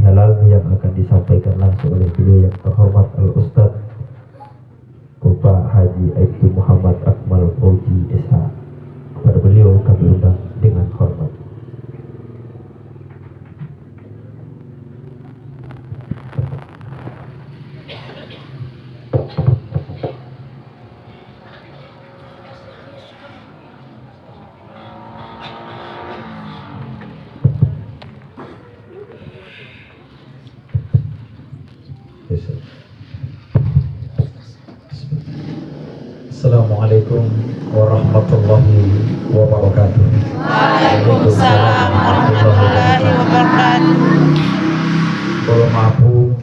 halalnya yang akan disampaikan langsung oleh beliau yang terhormat Al-Ustadz Bapak Haji Aibtu Muhammad Akmal Fauzi SH. Kepada beliau kami undang dengan hormat. Assalamualaikum warahmatullahi wabarakatuh. Waalaikumsalam warahmatullahi wabarakatuh. Kalau mampu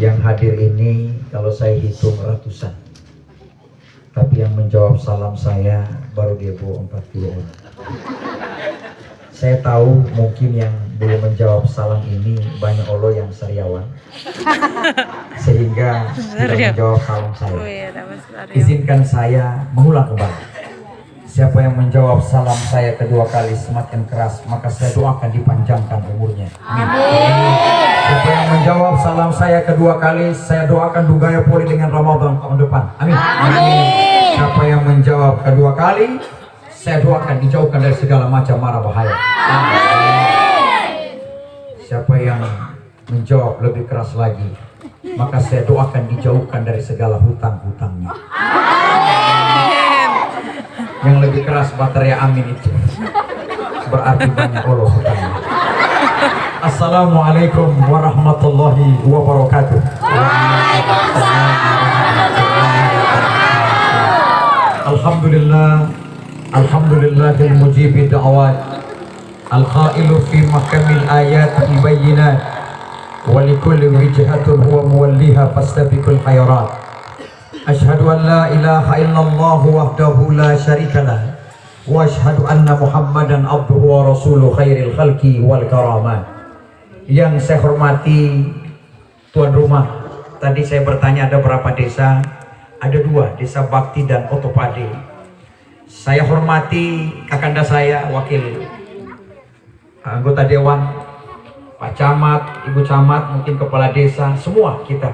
yang hadir ini kalau saya hitung ratusan, tapi yang menjawab salam saya baru dia 40 orang. Saya tahu mungkin yang belum menjawab salam ini banyak Allah yang seriawan, sehingga tidak menjawab salam saya. Izinkan saya mengulang kembali. Siapa yang menjawab salam saya kedua kali semakin keras, maka saya doakan dipanjangkan umurnya. Amin. Siapa yang menjawab salam saya kedua kali, saya doakan dugaya pulih dengan Ramadan tahun depan. Amin. Amin. Siapa yang menjawab kedua kali, saya doakan dijauhkan dari segala macam mara bahaya. Amin. Siapa yang menjawab lebih keras lagi, maka saya doakan dijauhkan dari segala hutang-hutangnya. Yang lebih keras baterai amin itu berarti banyak Allah hutangnya. Assalamualaikum warahmatullahi wabarakatuh. Alhamdulillah, alhamdulillahil mujibi da'awat, al-qailu fi mahkamil ayat al-bayyinat, wa likulli wijhatun huwa muwalliha fastabiqul khairat. Asyhadu an la ilaha illallah wahdahu la syarikalah wa asyhadu anna Muhammadan abduhu wa rasuluh khairil khalqi wal karamat. Yang saya hormati tuan rumah, tadi saya bertanya ada berapa desa? Ada 2, Desa Bakti dan Otopade. Saya hormati kakanda saya, wakil anggota dewan, Pak Camat, Ibu Camat, mungkin kepala desa, semua kita,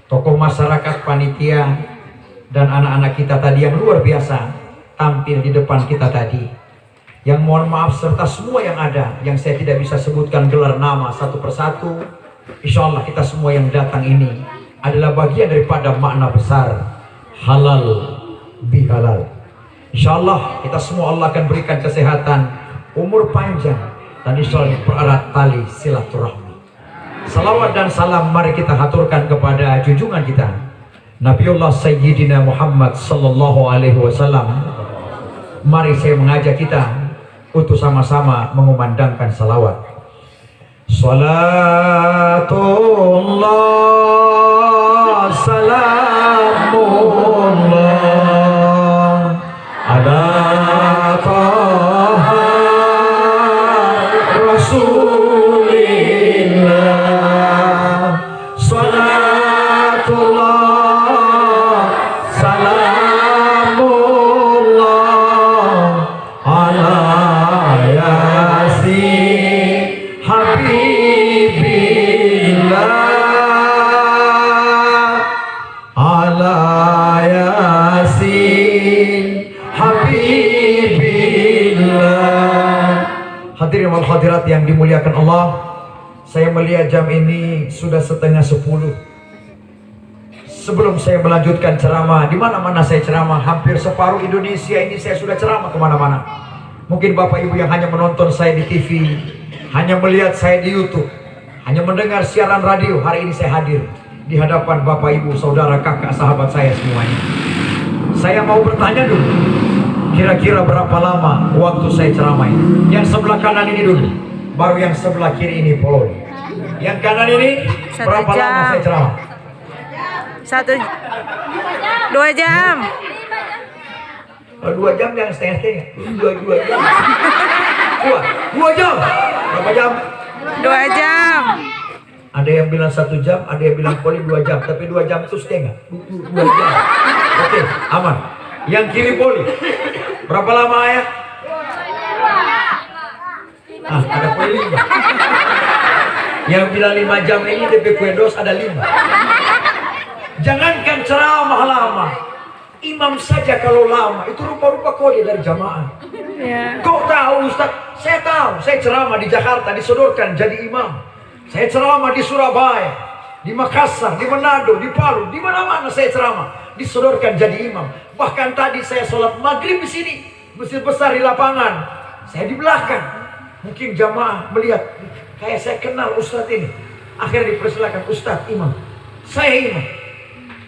tokoh masyarakat, panitia, dan anak-anak kita tadi yang luar biasa tampil di depan kita tadi. Yang mohon maaf serta semua yang ada, yang saya tidak bisa sebutkan gelar nama satu persatu. Insya Allah kita semua yang datang ini adalah bagian daripada makna besar halal bihalal. Insya Allah kita semua Allah akan berikan kesehatan, umur panjang, dan insya Allah pererat tali silaturahmi. Salawat dan salam mari kita haturkan kepada junjungan kita Nabiullah Sayyidina Muhammad sallallahu alaihi wasallam. Mari saya mengajak kita untuk sama-sama mengumandangkan salawat. Salatullah salamullah ala taha rasulillah. Salatullah salamullah ala yasin habibillah, ala yasin habibillah. Hadirin wal hadirat yang dimuliakan Allah, saya melihat jam ini sudah setengah 10. Sebelum saya melanjutkan ceramah, di mana-mana saya ceramah, hampir separuh Indonesia ini saya sudah ceramah kemana-mana. Mungkin Bapak Ibu yang hanya menonton saya di TV, hanya melihat saya di YouTube, hanya mendengar siaran radio, hari ini saya hadir di hadapan Bapak Ibu, saudara, kakak, sahabat saya semuanya. Saya mau bertanya dulu, kira-kira berapa lama waktu saya ceramah ini? Yang sebelah kanan ini dulu, baru yang sebelah kiri ini follow. Yang kanan ini berapa lama saya ceramah? 2 jam. 2 jam yang setengah-setengah. 2 jam. 2 jam. Berapa jam? 2 jam. Ada yang bilang 1 jam, ada yang bilang poli 2 jam, tapi 2 jam itu setengah. 2 jam. Oke, aman. Yang kiri poli. Berapa lama ya? Ada poli 5. Yang bilang 5 jam ini DP kue dos ada 5. Jangankan ceramah lama, imam saja kalau lama itu rupa-rupa kode dari jamaah. Kau tahu Ustaz? Saya tahu. Saya ceramah di Jakarta disodorkan jadi imam. Saya ceramah di Surabaya, di Makassar, di Manado, di Palu, di mana-mana saya ceramah disodorkan jadi imam. Bahkan tadi saya sholat maghrib di sini, masjid besar di lapangan, saya di belakang. Mungkin jamaah melihat kayak saya kenal Ustadz ini. Akhirnya dipersilakan Ustadz imam. Saya imam.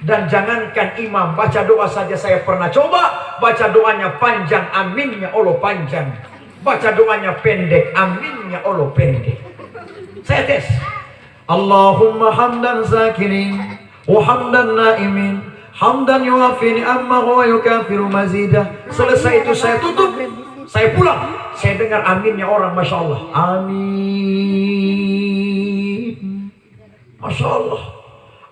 Dan jangankan imam, baca doa saja saya pernah coba. Baca doanya panjang, aminnya Allah panjang. Baca doanya pendek, aminnya Allah pendek. Saya tes. Allahumma hamdan zakirin wa hamdan naimin hamdan yuafini amma wa yukafiru mazidah. Selesai itu saya tutup, saya pulang, saya dengar aminnya orang, Masya Allah, amin, Masya Allah,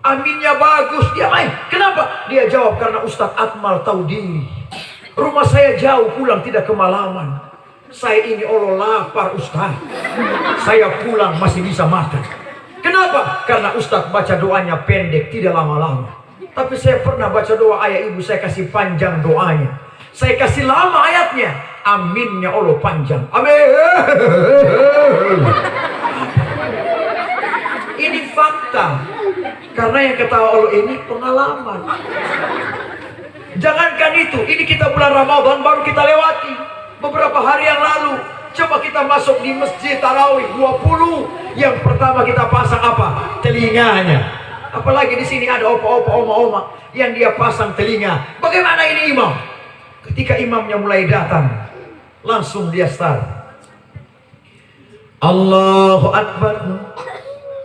aminnya bagus. Dia main, kenapa? Dia jawab, karena Ustadz Akmal tahu diri, rumah saya jauh, pulang tidak kemalaman. Saya ini Allah lapar Ustaz, saya pulang masih bisa makan. Kenapa? Karena Ustaz baca doanya pendek, tidak lama-lama. Tapi saya pernah baca doa ayah ibu, saya kasih panjang doanya, saya kasih lama ayatnya, aminnya Allah panjang, amin. Ini fakta. Karena yang ketawa Allah ini pengalaman. Jangankan itu, ini kita bulan Ramadan baru kita lewati. Beberapa hari yang lalu, coba kita masuk di masjid tarawih 20. Yang pertama kita pasang apa? Telinganya. Apalagi di sini ada opa-opa, oma-oma yang dia pasang telinga. Bagaimana ini imam? Ketika imamnya mulai datang, langsung dia start. Allahu Akbar.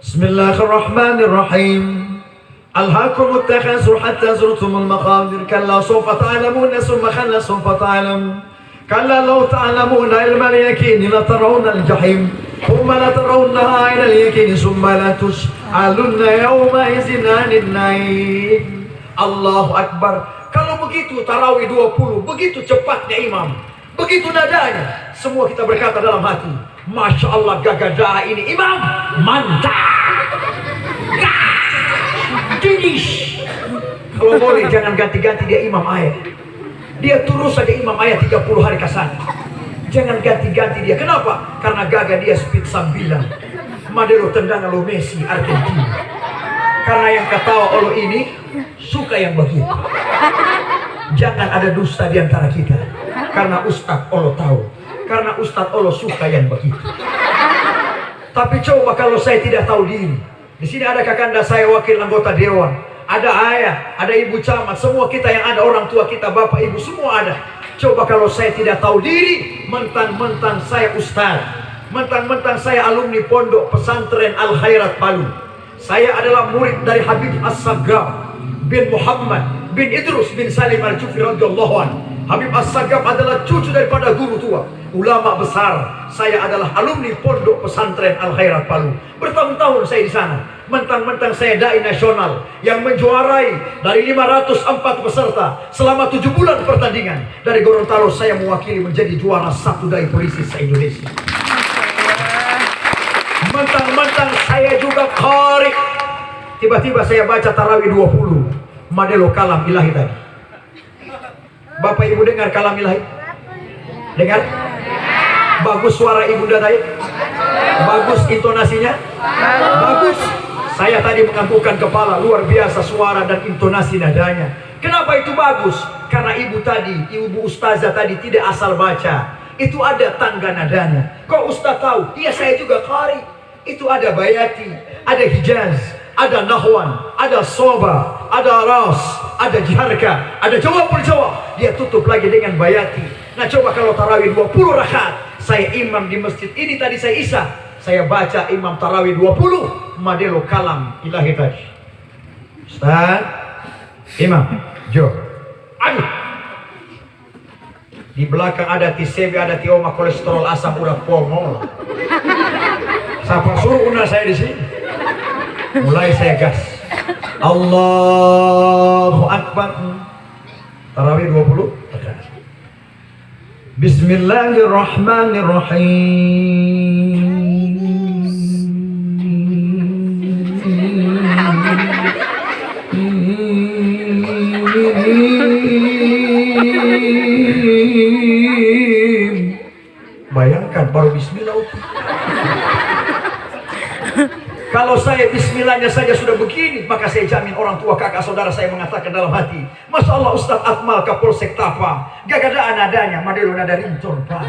Bismillahirrahmanirrahim. Alhaakumut takatsur hatta zurtumul maqabir. Kalla sawfa ta'lamuna thumma kalla sawfa ta'lamun. Kalla law ta'lamuna ilmal yaqin la tarawna al-jahim thumma la tarawnaha 'ayna al-yaqin thumma la tus'alunna yawma idzin 'anil na'im. Allahu Akbar. Kalau begitu tarawih 20, begitu cepatnya imam, begitu nadanya, semua kita berkata dalam hati, Masya Allah, gagadah ini imam mantap. Finish. Kalau boleh jangan ganti-ganti dia imam ayat. Dia terus saja imam ayat 30 hari kasar. Jangan ganti-ganti dia. Kenapa? Karena gagah dia speed 9. Madero tendangan lo Messi Argentina. Karena yang ketawa Allah ini suka yang begitu. Jangan ada dusta di antara kita. Karena Ustadz Allah tahu. Karena Ustadz Allah suka yang begitu. Tapi coba kalau saya tidak tahu diri. Di sini ada kakanda saya, wakil anggota dewan, ada ayah, ada ibu camat, semua kita yang ada, orang tua kita, bapak ibu, semua ada. Coba kalau saya tidak tahu diri, mentang-mentang saya ustaz, mentang-mentang saya alumni pondok pesantren Al Khairat Palu, saya adalah murid dari Habib As-Saggaf bin Muhammad bin Idrus bin Salim Al-Jufri radhiyallahu anhu. Habib As-Saggaf adalah cucu daripada guru tua, ulama besar. Saya adalah alumni pondok pesantren Al Khairat Palu. Bertahun-tahun saya di sana. Mentang-mentang saya dai nasional yang menjuarai dari 504 peserta selama 7 bulan pertandingan. Dari Gorontalo saya mewakili menjadi juara 1 dai polisi se-Indonesia. Mentang-mentang saya juga qari. Tiba-tiba saya baca tarawih 20. Madelo kalam ilahi tadi. Bapak ibu dengar kalam ilahi? Dengar? Bagus suara ibunda tadi? Bagus intonasinya? Bagus. Saya tadi menganggukkan kepala, luar biasa suara dan intonasi nadanya. Kenapa itu bagus? Karena ibu tadi, ibu ustazah tadi tidak asal baca. Itu ada tangga nadanya. Kok ustaz tahu? Iya, saya juga qari. Itu ada bayati, ada hijaz, ada nahwan, ada soba, ada ras, ada jiharka, ada jawabul jawab. Dia tutup lagi dengan bayati. Nah coba kalau tarawih 20 rakaat, saya imam di masjid ini tadi saya isya, saya baca imam tarawih 20, madelo kalam ilahi tadi. Ustaz, imam, jo, aduh. Di belakang ada TCB, ada tioma, kolesterol, asam urat, pomol. Siapa suruh undang saya di sini? Mulai saya gas. Allahu Akbar. Tarawih 20. Bismillahirrahmanirrahim. baru bismillah. Kalau saya bismillahnya saja sudah begini, maka saya jamin orang tua kakak saudara saya mengatakan dalam hati, Masya Allah Ustadz Akmal Kapolsek Tapa, gak ada nadanya, madelo nada ringtone Pak.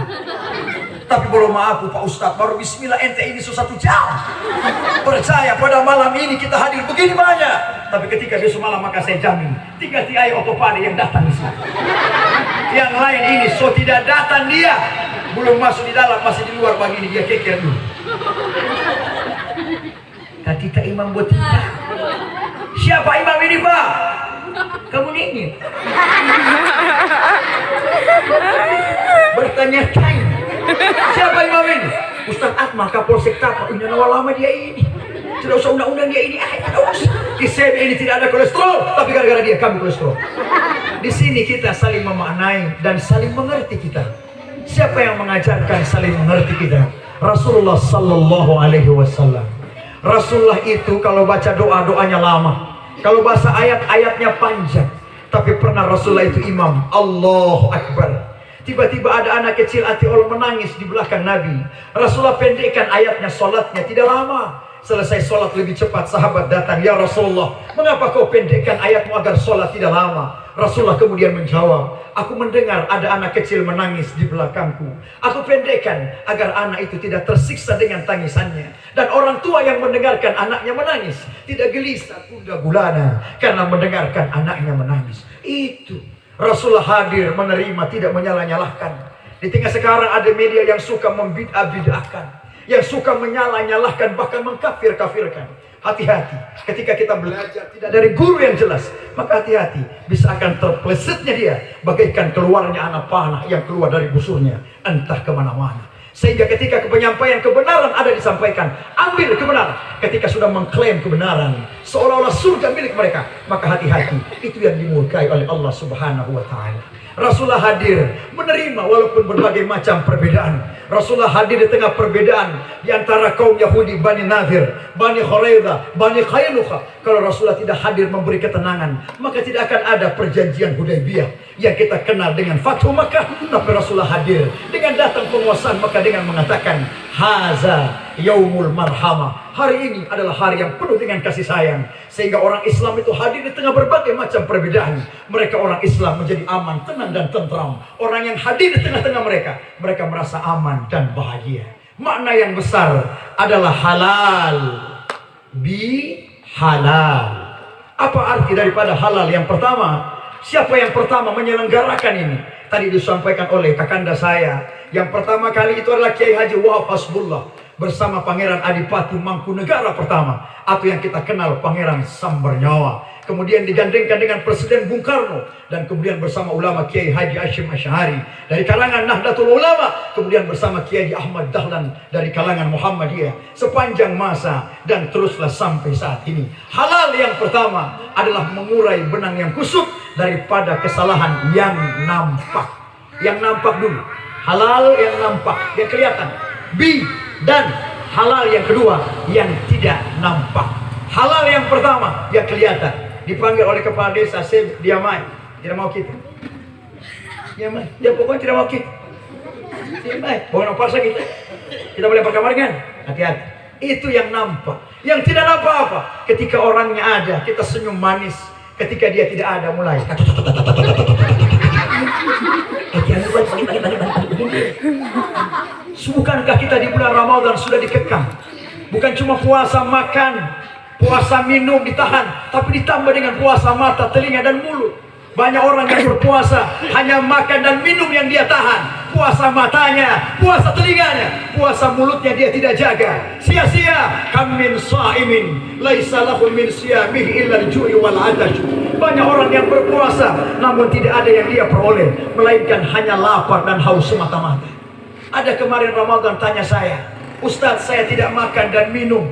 Tapi belum maaf Pak Ustadz, baru bismillah ente ini 1 jam. Percaya pada malam ini kita hadir begini banyak. Tapi ketika besok malam maka saya jamin, 3 tiai otopade yang datang di sini. Yang lain ini so tidak datang dia, belum masuk di dalam, masih di luar begini dia keker dulu. Katita imam buat kita. Siapa imam ini Pak? Kamu ningin. Bertanya-tanya. Siapa imam ini? Ustaz Akmal Kapolsek Tapa. Udah lama dia ini. Tidak usah undang-undang dia ini. Tidak usah. Di sini ini tidak ada kolesterol, tapi gara-gara dia kami kolesterol. Di sini kita saling memaknai dan saling mengerti kita. Siapa yang mengajarkan saling mengerti kita? Rasulullah Sallallahu Alaihi Wasallam. Rasulullah itu kalau baca doa-doanya lama, kalau bahasa ayat-ayatnya panjang. Tapi pernah Rasulullah itu imam, Allahu Akbar. Tiba-tiba ada anak kecil atiol menangis di belakang Nabi. Rasulullah pendekkan ayatnya, sholatnya tidak lama. Selesai sholat lebih cepat, sahabat datang, ya Rasulullah, mengapa kau pendekkan ayatmu agar sholat tidak lama? Rasulullah kemudian menjawab, aku mendengar ada anak kecil menangis di belakangku. Aku pendekkan agar anak itu tidak tersiksa dengan tangisannya. Dan orang tua yang mendengarkan anaknya menangis tidak gelisah gundah gulana karena mendengarkan anaknya menangis. Itu Rasulullah hadir, menerima, tidak menyalah-nyalahkan. Di tengah sekarang ada media yang suka membid'ah-bid'ahkan, yang suka menyalah-nyalahkan, bahkan mengkafir-kafirkan. Hati-hati, ketika kita belajar tidak dari guru yang jelas, maka hati-hati, bisa akan terplesetnya dia bagaikan keluarnya anak panah yang keluar dari busurnya, entah kemana-mana. Sehingga ketika penyampaian kebenaran ada disampaikan, ambil kebenaran. Ketika sudah mengklaim kebenaran, seolah-olah surga milik mereka, maka hati-hati, itu yang dimurkai oleh Allah Subhanahu wa Ta'ala. Rasulullah hadir, menerima walaupun berbagai macam perbedaan. Rasulullah hadir di tengah perbedaan di antara kaum Yahudi, Bani Nadir, Bani Khuraidah, Bani Qainuqa. Kalau Rasulullah tidak hadir memberi ketenangan, maka tidak akan ada perjanjian Hudaybiyah yang kita kenal dengan Fathu Makkah. Tapi Rasulullah hadir dengan datang penguasaan Makkah dengan mengatakan, Haza Yaumul Marhamah. Hari ini adalah hari yang penuh dengan kasih sayang. Sehingga orang Islam itu hadir di tengah berbagai macam perbedaan. Mereka orang Islam menjadi aman, tenang dan tentram. Orang yang hadir di tengah-tengah mereka, mereka merasa aman dan bahagia. Makna yang besar adalah halal bi halal. Apa arti daripada halal? Yang pertama, siapa yang pertama menyelenggarakan ini? Tadi disampaikan oleh kakanda saya. Yang pertama kali itu adalah Kiai Haji Wahab Hasbullah bersama Pangeran Adipati Mangkunegara pertama, atau yang kita kenal Pangeran Sambernyawa. Kemudian digandengkan dengan Presiden Bung Karno, dan kemudian bersama ulama Kiai Haji Hashim Asy'ari dari kalangan Nahdlatul Ulama, kemudian bersama Kiai Ahmad Dahlan dari kalangan Muhammadiyah sepanjang masa dan teruslah sampai saat ini. Halal yang pertama adalah mengurai benang yang kusut daripada kesalahan yang nampak. Yang nampak dulu. Halal yang nampak, yang kelihatan. Dan halal yang kedua yang tidak nampak. Halal yang pertama yang kelihatan, dipanggil oleh kepala desa, dia main, tidak mau kita. Dia main, dia pokoknya tidak mau kita. Dia main, bukan apa-apa kita. Kita boleh berkamar kan? Hati-hati. Itu yang nampak. Yang tidak nampak apa? Ketika orangnya ada, kita senyum manis. Ketika dia tidak ada, mulai. Bukankah kita di bulan Ramadan sudah dikekang? Bukan cuma puasa makan, puasa minum ditahan, tapi ditambah dengan puasa mata, telinga dan mulut. Banyak orang yang berpuasa hanya makan dan minum yang dia tahan. Puasa matanya, puasa telinganya, puasa mulutnya dia tidak jaga. Sia-sia. Kam min sha'imin laisa lahu min siyamihi illa al-ju'i wal 'atash. Banyak orang yang berpuasa namun tidak ada yang dia peroleh melainkan hanya lapar dan haus semata-mata. Ada kemarin Ramadan tanya saya, Ustaz, saya tidak makan dan minum,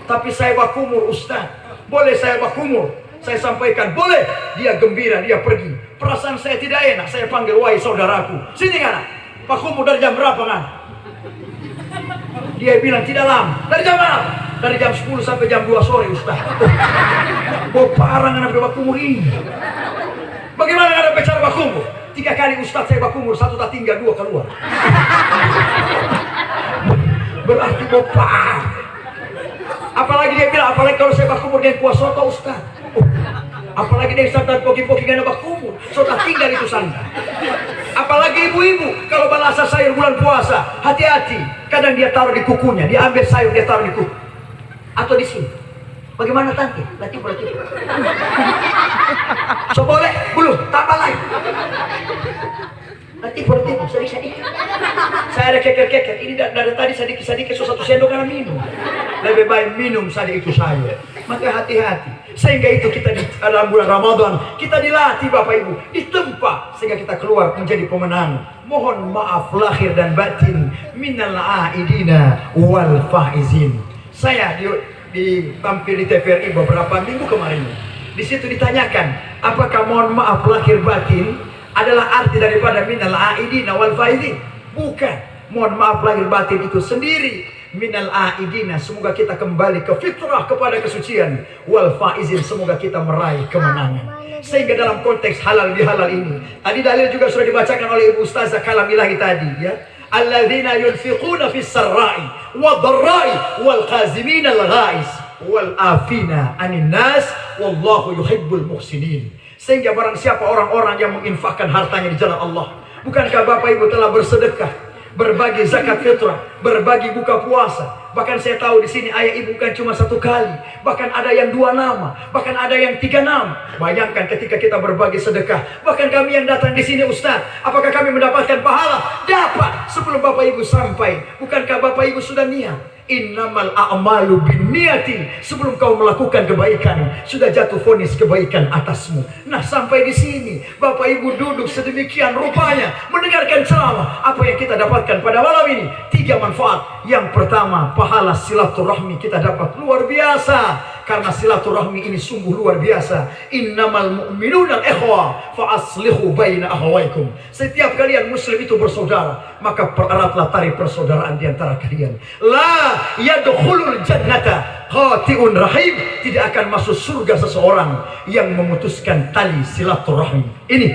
tapi saya bakumur Ustaz. Boleh saya bakumur? Saya sampaikan, boleh. Dia gembira, dia pergi. Perasaan saya tidak enak, saya panggil, wahai saudaraku, sini kan? Bakumur dari jam berapa kan? Dia bilang, tidak lama. Dari jam berapa? Dari jam 10 sampai jam 2 sore Ustaz. Oh, parah kan bakumur ini. Bagaimana ada bicara bakumur? 3 kali Ustaz saya bakumur, 1 tak tinggal, 2 keluar. Berarti bapak. Apalagi dia bilang, apalagi kalau saya bakumur dengan kuah soto Ustaz. Apalagi dia santan poki-poki gana bakumur, soto tinggal itu santan. Apalagi ibu-ibu, kalau balasa sayur bulan puasa, hati-hati. Kadang dia taruh di kukunya, dia ambil sayur, dia taruh di kuku. Atau di sini. Bagaimana tante? Latih. So boleh? Belum, tambah lagi. Nanti sedikit. Saya ada keker-keker. Ini dari tadi sedikit so 1 sendok karena minum. Lebih baik minum saja itu saya. Maka hati-hati. Sehingga itu kita di dalam bulan Ramadan kita dilatih Bapak Ibu, ditempa sehingga kita keluar menjadi pemenang. Mohon maaf lahir dan batin minal aidina wal faizin. Saya ditampil di TVRI beberapa minggu kemarin. Di situ ditanyakan, apakah mohon maaf lahir batin adalah arti daripada minal aidina wal faizin? Bukan. Mohon maaf lahir batin itu sendiri minal aidina, semoga kita kembali ke fitrah, kepada kesucian, wal faizin, semoga kita meraih kemenangan. Sehingga dalam konteks halal bihalal ini, tadi dalil juga sudah dibacakan oleh Ibu Ustazah Kalamilahi tadi ya. Alladzina yunfiquna fis sarra'i wad dharra'i wal qazimina al ghaiz wal afina 'anil nas wallahu yuhibbul muhsinin. Sehingga barang siapa orang-orang yang menginfakkan hartanya di jalan Allah, bukankah Bapak Ibu telah bersedekah, berbagi zakat fitrah, berbagi buka puasa? Bahkan saya tahu di sini ayah ibu bukan cuma 1 kali, bahkan ada yang 2 nama, bahkan ada yang 3 nama. Bayangkan ketika kita berbagi sedekah, bahkan kami yang datang di sini Ustaz, apakah kami mendapatkan pahala? Dapat sebelum Bapak Ibu sampai. Bukankah Bapak Ibu sudah niat? Innamal a'malu binniyati, sebelum kau melakukan kebaikan sudah jatuh vonis kebaikan atasmu. Nah, sampai di sini Bapak Ibu duduk sedemikian rupanya mendengarkan ceramah. Apa yang kita dapatkan pada malam ini? 3 manfaat. Yang pertama, pahala silaturahmi kita dapat luar biasa. Karena silaturahmi ini sungguh luar biasa. Innamal mu'minuna al-ikhwa fa aslihu baina akhawaykum. Setiap kalian muslim itu bersaudara, maka pereratlah tali persaudaraan di antara kalian. La yadkhulul jannata qati'un rahim, tidak akan masuk surga seseorang yang memutuskan tali silaturahmi. Ini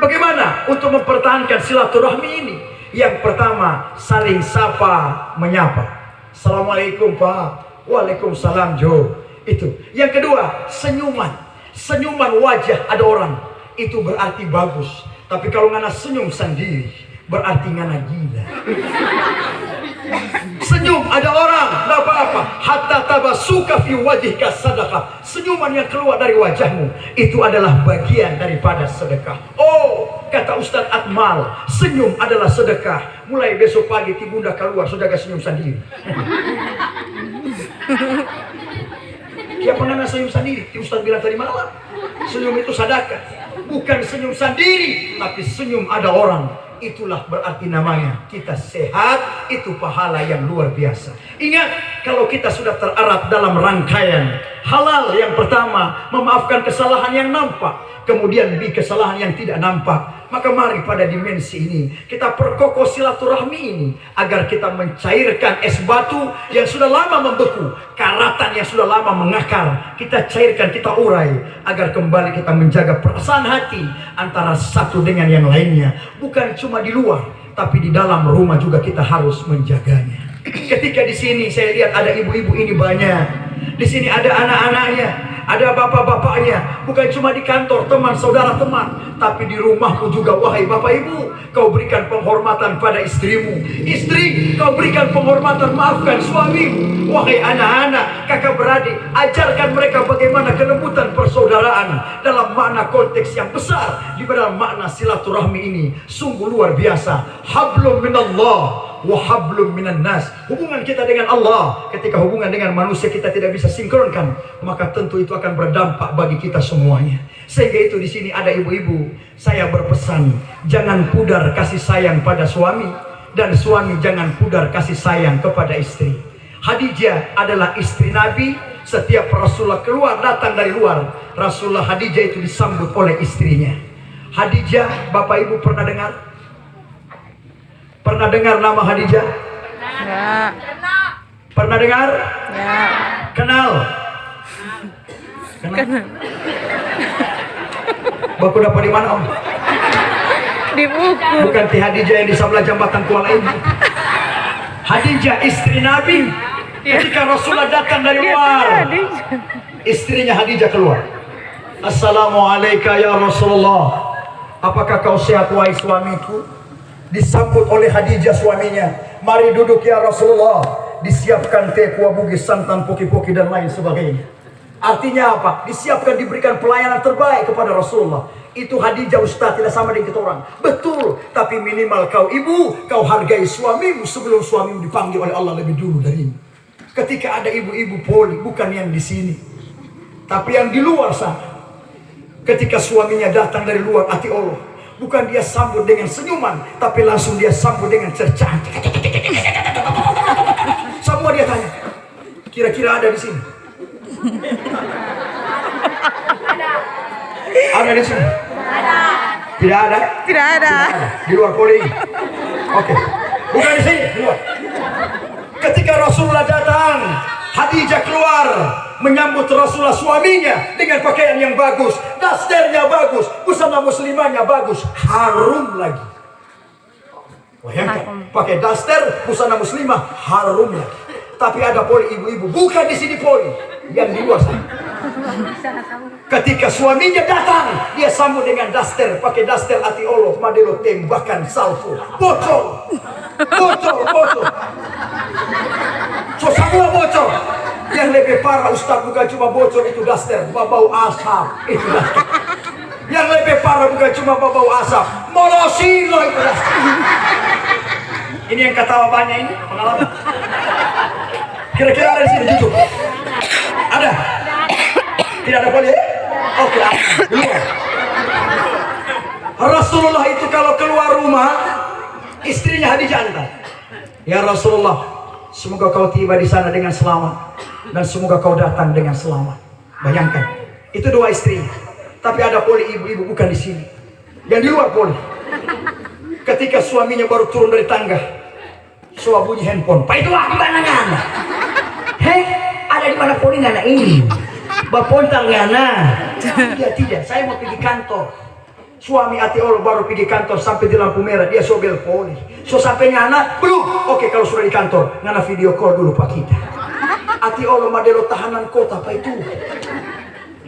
bagaimana untuk mempertahankan silaturahmi ini? Yang pertama, saling sapa menyapa. Assalamualaikum Pak. Waalaikumsalam Jo. Itu. Yang kedua, senyuman. Senyuman wajah ada orang itu berarti bagus. Tapi kalau ngana senyum sendiri berarti ngana gila. Senyum ada orang, tidak apa-apa. Hatta tabasuka fi wajhika sadaqah. Senyuman yang keluar dari wajahmu itu adalah bagian daripada sedekah. Oh, kata Ustaz Akmal, senyum adalah sedekah. Mulai besok pagi Tibunda keluar sudah gak senyum sendiri. Dia pernah senyum sendiri. Ustaz bilang tadi malam, senyum itu sedekah. Bukan senyum sendiri, tapi senyum ada orang. Itulah berarti namanya kita sehat, itu pahala yang luar biasa. Ingat, kalau kita sudah tererat dalam rangkaian halal, yang pertama memaafkan kesalahan yang nampak, kemudian kesalahan yang tidak nampak, maka mari pada dimensi ini kita perkokoh silaturahmi ini agar kita mencairkan es batu yang sudah lama membeku, karatan yang sudah lama mengakar, kita cairkan, kita urai agar kembali kita menjaga perasaan hati antara satu dengan yang lainnya. Bukan cuma di luar, tapi di dalam rumah juga kita harus menjaganya. Ketika di sini saya lihat ada ibu-ibu ini banyak, di sini ada anak-anaknya, ada bapak-bapaknya. Bukan cuma di kantor teman, saudara teman, tapi di rumahku juga. Wahai bapak ibu, kau berikan penghormatan pada istrimu. Istri, kau berikan penghormatan, maafkan suamimu. Wahai anak-anak, kakak beradik, ajarkan mereka bagaimana kelembutan persaudaraan dalam makna konteks yang besar. Di dalam makna silaturahmi ini sungguh luar biasa. Hablum minallah wa hablum minan nas. Hubungan kita dengan Allah, ketika hubungan dengan manusia kita tidak bisa sinkronkan, maka tentu itu akan berdampak bagi kita semuanya. Sehingga itu di sini ada ibu-ibu, saya berpesan, jangan pudar kasih sayang pada suami, dan suami jangan pudar kasih sayang kepada istri. Khadijah adalah istri Nabi. Setiap Rasulullah keluar datang dari luar, Rasulullah Khadijah itu disambut oleh istrinya. Khadijah, Bapak Ibu pernah dengar? Pernah dengar nama Khadijah? Ya. Pernah dengar? Ya. Kenal? Kenal? Baku dapat di mana Om? Di buku. Bukan Ti Khadijah yang di sebelah jembatan Kuala ini. Khadijah istri Nabi. Ketika Rasulullah datang dari luar, istrinya Khadijah keluar. Assalamualaikum ya Rasulullah. Apakah kau sehat wahai suamiku? Disambut oleh Khadijah suaminya. Mari duduk ya Rasulullah. Disiapkan teh, kuah bugis, santan, poki-poki dan lain sebagainya. Artinya apa? Disiapkan, diberikan pelayanan terbaik kepada Rasulullah. Itu Khadijah Ustaz, tidak sama dengan kita orang. Betul, tapi minimal kau ibu, kau hargai suamimu sebelum suamimu dipanggil oleh Allah lebih dulu darimu. Ketika ada ibu-ibu poli, bukan yang di sini, tapi yang di luar sana. Ketika suaminya datang dari luar hati Allah, bukan dia sambut dengan senyuman, tapi langsung dia sambut dengan cercaan. Semua dia tanya, kira-kira ada di sini? Ada di sini? Tidak ada? Tidak ada. Di luar poli. Oke. Bukan di sini, di luar. Ketika Rasulullah datang, Khadijah keluar menyambut Rasulullah suaminya dengan pakaian yang bagus, dasternya bagus, busana muslimahnya bagus, harum lagi. Bayangkan, pakai daster, busana muslimah, harum lagi. Tapi ada poli ibu-ibu, bukan di sini poli, yang di luar sana. Ketika suaminya datang, dia sambut dengan daster, pakai daster hati Allah, madelo tembakan salvo, bocor, bocor, bocor. So semua bocor. Yang lebih parah Ustaz bukan cuma bocor itu daster, bau asap itu daster. Yang lebih parah bukan cuma bau asap, molosilo itu daster. Ini yang ketawa banyak ini pengalaman. Kira-kira ada di sini jujur? Ada? Tidak ada boleh? Oke, keluar. Rasulullah itu kalau keluar rumah, istrinya Khadijah antar. Ya Rasulullah, semoga kau tiba di sana dengan selamat dan semoga kau datang dengan selamat. Bayangkan, itu dua istrinya. Tapi ada poli ibu-ibu bukan di sini, yang di luar poli. Ketika suaminya baru turun dari tangga, soal bunyi handphone. Pak itu aku kan nanya. Hei, ada di mana poli ngana ini? Bapontang ngana. Tidak, saya mau pergi kantor. Suami hati Allah baru pergi kantor sampai di lampu merah, dia sobel poli. So sampai ngana, belum. Oke, kalau sudah di kantor, ngana video call dulu Pak kita. Hati Allah madelo tahanan kota Pak itu.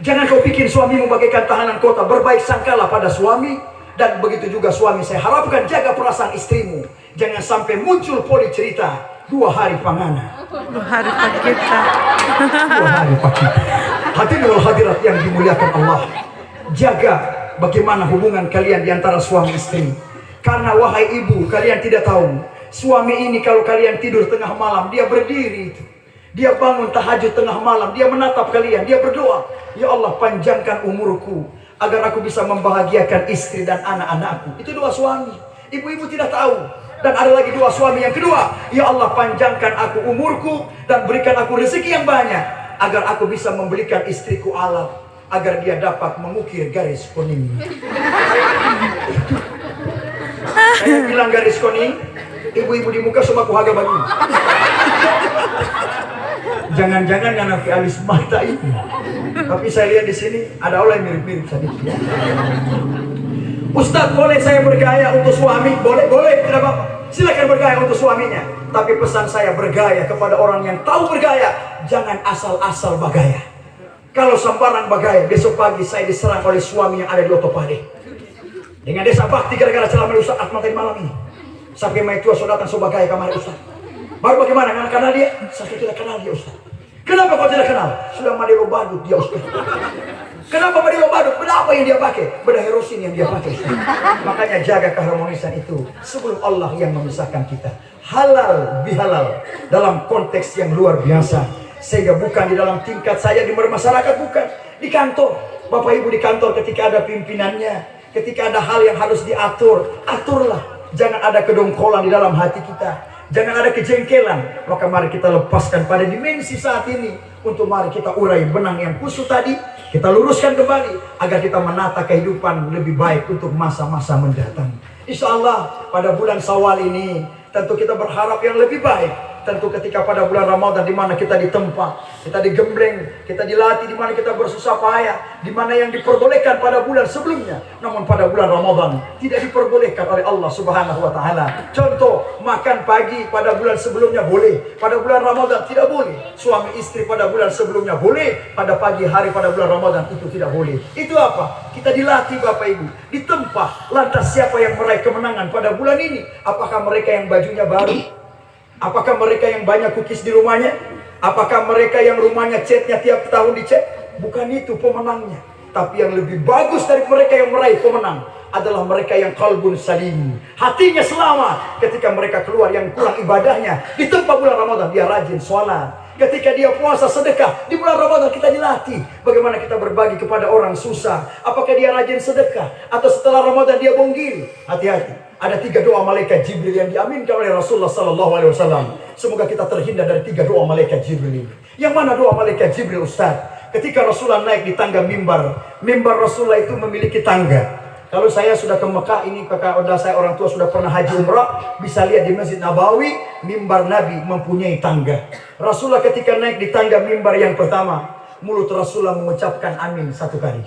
Jangan kau pikir suamimu bagaikan tahanan kota, berbaik sangkalah pada suami. Dan begitu juga suami, saya harapkan jaga perasaan istrimu. Jangan sampai muncul poli cerita 2 hari pangana. 2 hari Pak kita. 2 hari Pak kita. Hadirin wal hadirat yang dimuliakan Allah, jaga bagaimana hubungan kalian di antara suami istri. Karena wahai ibu, kalian tidak tahu, suami ini kalau kalian tidur tengah malam, dia berdiri. Dia bangun tahajud tengah malam, dia menatap kalian, dia berdoa, ya Allah panjangkan umurku agar aku bisa membahagiakan istri dan anak-anakku. Itu doa suami. Ibu-ibu tidak tahu. Dan ada lagi doa suami yang kedua, ya Allah panjangkan aku umurku dan berikan aku rezeki yang banyak agar aku bisa membelikan istriku alat agar dia dapat mengukir garis kuning. Saya bilang garis kuning, ibu-ibu di muka semua kuhaga bagi. Jangan-jangan karena alis mata itu. Tapi saya lihat di sini ada orang yang mirip-mirip sedikit. Ustaz, boleh saya bergaya untuk suami? Boleh, tidak apa-apa. Silakan bergaya untuk suaminya. Tapi pesan saya bergaya kepada orang yang tahu bergaya. Jangan asal-asal bergaya. Kalau sembarang bergaya, besok pagi saya diserang oleh suami yang ada di Otopade. Dengan desa bakti gara-gara ceramah Ustaz Ahmad tadi malam ini. Sampai mai tua sudah datang sebagai kamar Ustaz. Baru bagaimana? Karena kenal dia? Saya tidak kenal dia Ustaz. Kenapa kau tidak kenal? Sudah madelo badut dia Ustaz. Kenapa madelo badut? Benda apa yang dia pakai? Benda herosin yang dia pakai Ustaz. Makanya jaga keharmonisan itu sebelum Allah yang memisahkan kita. Halal bihalal dalam konteks yang luar biasa. Sehingga bukan di dalam tingkat saya di masyarakat, bukan. Di kantor. Bapak Ibu di kantor ketika ada pimpinannya, ketika ada hal yang harus diatur, aturlah. Jangan ada kedongkolan di dalam hati kita. Jangan ada kejengkelan. Maka mari kita lepaskan pada dimensi saat ini. Untuk mari kita urai benang yang kusut tadi. Kita luruskan kembali. Agar kita menata kehidupan lebih baik untuk masa-masa mendatang. Insya Allah pada bulan Syawal ini tentu kita berharap yang lebih baik. tentu ketika pada bulan Ramadan di mana kita ditempa, kita digembleng, kita dilatih, di mana kita bersusah payah, di mana yang diperbolehkan pada bulan sebelumnya, namun pada bulan Ramadan tidak diperbolehkan oleh Allah Subhanahu wa taala. Contoh, makan pagi pada bulan sebelumnya boleh, pada bulan Ramadan tidak boleh. Suami istri pada bulan sebelumnya boleh, pada pagi hari pada bulan Ramadan itu tidak boleh. Itu apa? Kita dilatih Bapak Ibu, ditempa. Lantas siapa yang meraih kemenangan pada bulan ini? Apakah mereka yang bajunya baru? Apakah mereka yang banyak cookies di rumahnya? Apakah mereka yang rumahnya catnya tiap tahun dicet? Bukan itu pemenangnya. Tapi yang lebih bagus dari mereka yang meraih pemenang adalah mereka yang qalbun salim, hatinya selamat. Ketika mereka keluar yang kurang ibadahnya, di tempat bulan Ramadan dia rajin sholat. Ketika dia puasa sedekah, di bulan Ramadan kita dilatih bagaimana kita berbagi kepada orang susah. Apakah dia rajin sedekah atau setelah Ramadan dia bonggil? Hati-hati. Ada 3 doa malaikat Jibril yang diaminkan oleh Rasulullah SAW. Semoga kita terhindar dari 3 doa malaikat Jibril ini. Yang mana doa malaikat Jibril, Ustaz? Ketika Rasulullah naik di tangga mimbar, mimbar Rasulullah itu memiliki tangga. Kalau saya sudah ke Mekah, ini kakak saya orang tua sudah pernah haji umrah, bisa lihat di Masjid Nabawi, mimbar Nabi mempunyai tangga. Rasulullah ketika naik di tangga mimbar yang pertama, mulut Rasulullah mengucapkan amin 1 kali.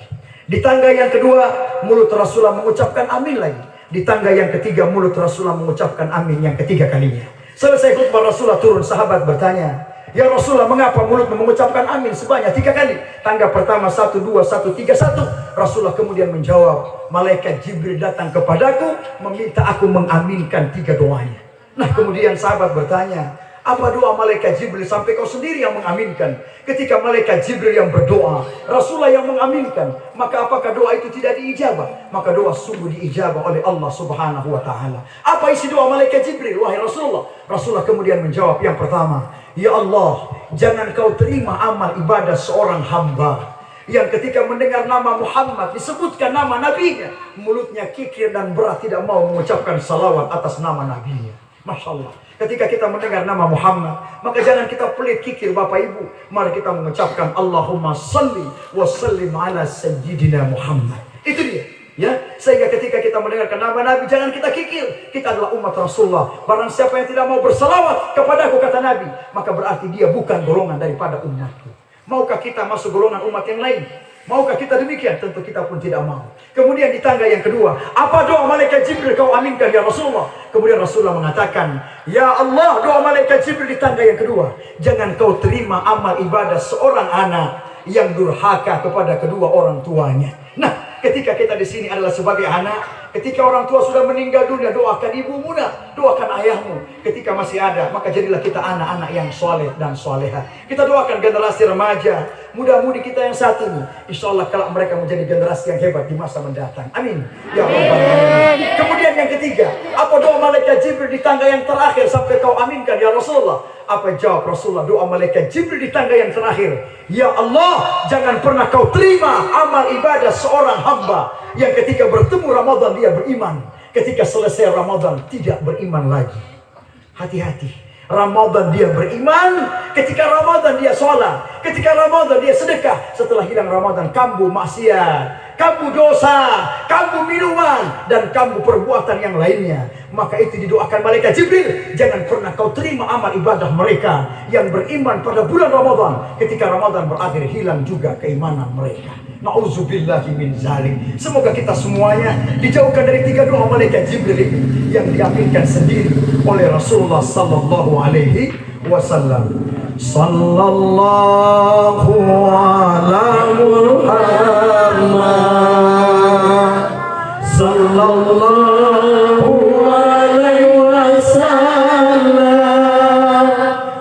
Di tangga yang kedua, mulut Rasulullah mengucapkan amin lagi. Di tangga yang ketiga, mulut Rasulullah mengucapkan amin yang ketiga kalinya. Selesai khutbah Rasulullah turun, sahabat bertanya, "Ya Rasulullah, mengapa mulutmu mengucapkan amin sebanyak 3 kali? Tangga pertama 1, 2, 1, 3, 1. Rasulullah kemudian menjawab, "Malaikat Jibril datang kepadaku meminta aku mengaminkan 3 doanya." Nah kemudian sahabat bertanya, apa doa malaikat Jibril sampai kau sendiri yang mengaminkan? Ketika malaikat Jibril yang berdoa, Rasulullah yang mengaminkan, maka apakah doa itu tidak diijabah? Maka doa sungguh diijabah oleh Allah Subhanahu wa taala. Apa isi doa malaikat Jibril, wahai Rasulullah? Rasulullah kemudian menjawab, yang pertama, "Ya Allah, jangan kau terima amal ibadah seorang hamba yang ketika mendengar nama Muhammad disebutkan nama nabinya, mulutnya kikir dan berat tidak mau mengucapkan salawat atas nama nabinya." Masya Allah. Ketika kita mendengar nama Muhammad, maka jangan kita pelit kikir Bapak Ibu. Mari kita mengucapkan Allahumma salli wa sallim ala sayyidina Muhammad. Itu dia. Ya, sehingga ketika kita mendengarkan nama Nabi, jangan kita kikir. Kita adalah umat Rasulullah. Barang siapa yang tidak mau bersalawat kepadaku, kata Nabi, maka berarti dia bukan golongan daripada umatku. Maukah kita masuk golongan umat yang lain? Maukah kita demikian? Tentu kita pun tidak mau. Kemudian di tangga yang kedua, apa doa malaikat Jibril kau aminkan ya Rasulullah? Kemudian Rasulullah mengatakan, "Ya Allah, doa malaikat Jibril di tangga yang kedua, jangan kau terima amal ibadah seorang anak yang durhaka kepada kedua orang tuanya." Nah, ketika kita di sini adalah sebagai anak, ketika orang tua sudah meninggal dunia, doakan ibumu, doakan ayahmu. Ketika masih ada, maka jadilah kita anak-anak yang soleh dan soleha. Kita doakan generasi remaja, muda-mudi kita yang saat ini, insya Allah kalau mereka menjadi generasi yang hebat di masa mendatang. Amin. Ya Rabbal Alamin. Kemudian yang ketiga, apa doa malaikat Jibril di tangga yang terakhir sampai kau aminkan ya Rasulullah? Apa jawab Rasulullah? Doa malaikat Jibril di tangga yang terakhir, "Ya Allah, jangan pernah kau terima amal ibadah seorang hamba yang ketika bertemu Ramadan dia beriman, ketika selesai Ramadan tidak beriman lagi." Hati-hati. Ramadan dia beriman, ketika Ramadan dia sholat, ketika Ramadan dia sedekah, setelah hilang Ramadan kambuh maksiat, kambuh dosa, kambuh minuman, dan kambuh perbuatan yang lainnya. Maka itu didoakan malaikat Jibril, jangan pernah kau terima amal ibadah mereka yang beriman pada bulan Ramadan, ketika Ramadan berakhir hilang juga keimanan mereka. Na'udzubillahi min zalik. Semoga kita semuanya dijauhkan dari 3 doa malaikat Jibril ini yang diaminkan sendiri oleh Rasulullah sallallahu alaihi wasallam. Sallallahu ala Muhammad, sallallahu alaihi wasallam,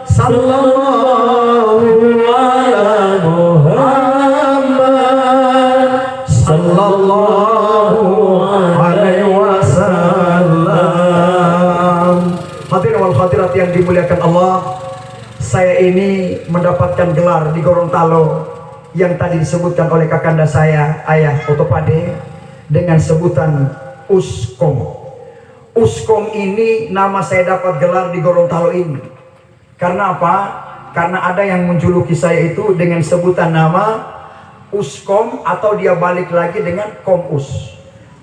sallallahu ala Muhammad, sallallahu alaihi wasallam. Hadirin wal hadirat yang dimuliakan Allah, saya ini mendapatkan gelar di Gorontalo yang tadi disebutkan oleh kakanda saya, Ayah Otopade, dengan sebutan Uskom. Uskom ini nama saya dapat gelar di Gorontalo ini. Karena apa? Karena ada yang menjuluki saya itu dengan sebutan nama Uskom, atau dia balik lagi dengan Komus.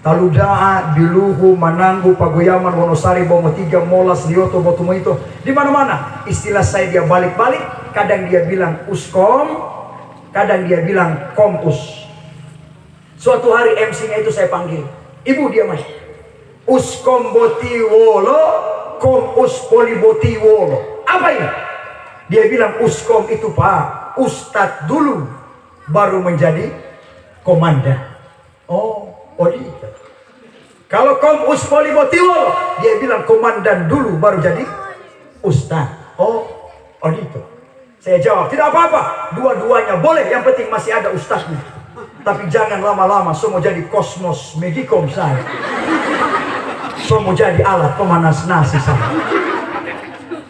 Taludaa, Biluhu, Mananggu, Pagoyaman, Wonosari, Bongo Tiga, Molas, Lioto, Botumo itu di mana-mana istilah saya dia balik-balik. Kadang dia bilang uskom, kadang dia bilang kompus. Suatu hari MC-nya itu saya panggil, ibu dia mas, uskom botiwolo, kompus polibotiwolo. Apa ini? Dia bilang uskom itu pak, ustadz dulu baru menjadi komandan. Oh itu. Kalau kompus polibotiwolo, dia bilang komandan dulu baru jadi ustadz. Oh itu. Saya jawab, tidak apa-apa, dua-duanya boleh, yang penting masih ada ustadznya. Tapi jangan lama-lama semua jadi kosmos medikom saya. Semua jadi alat pemanas nasi saya.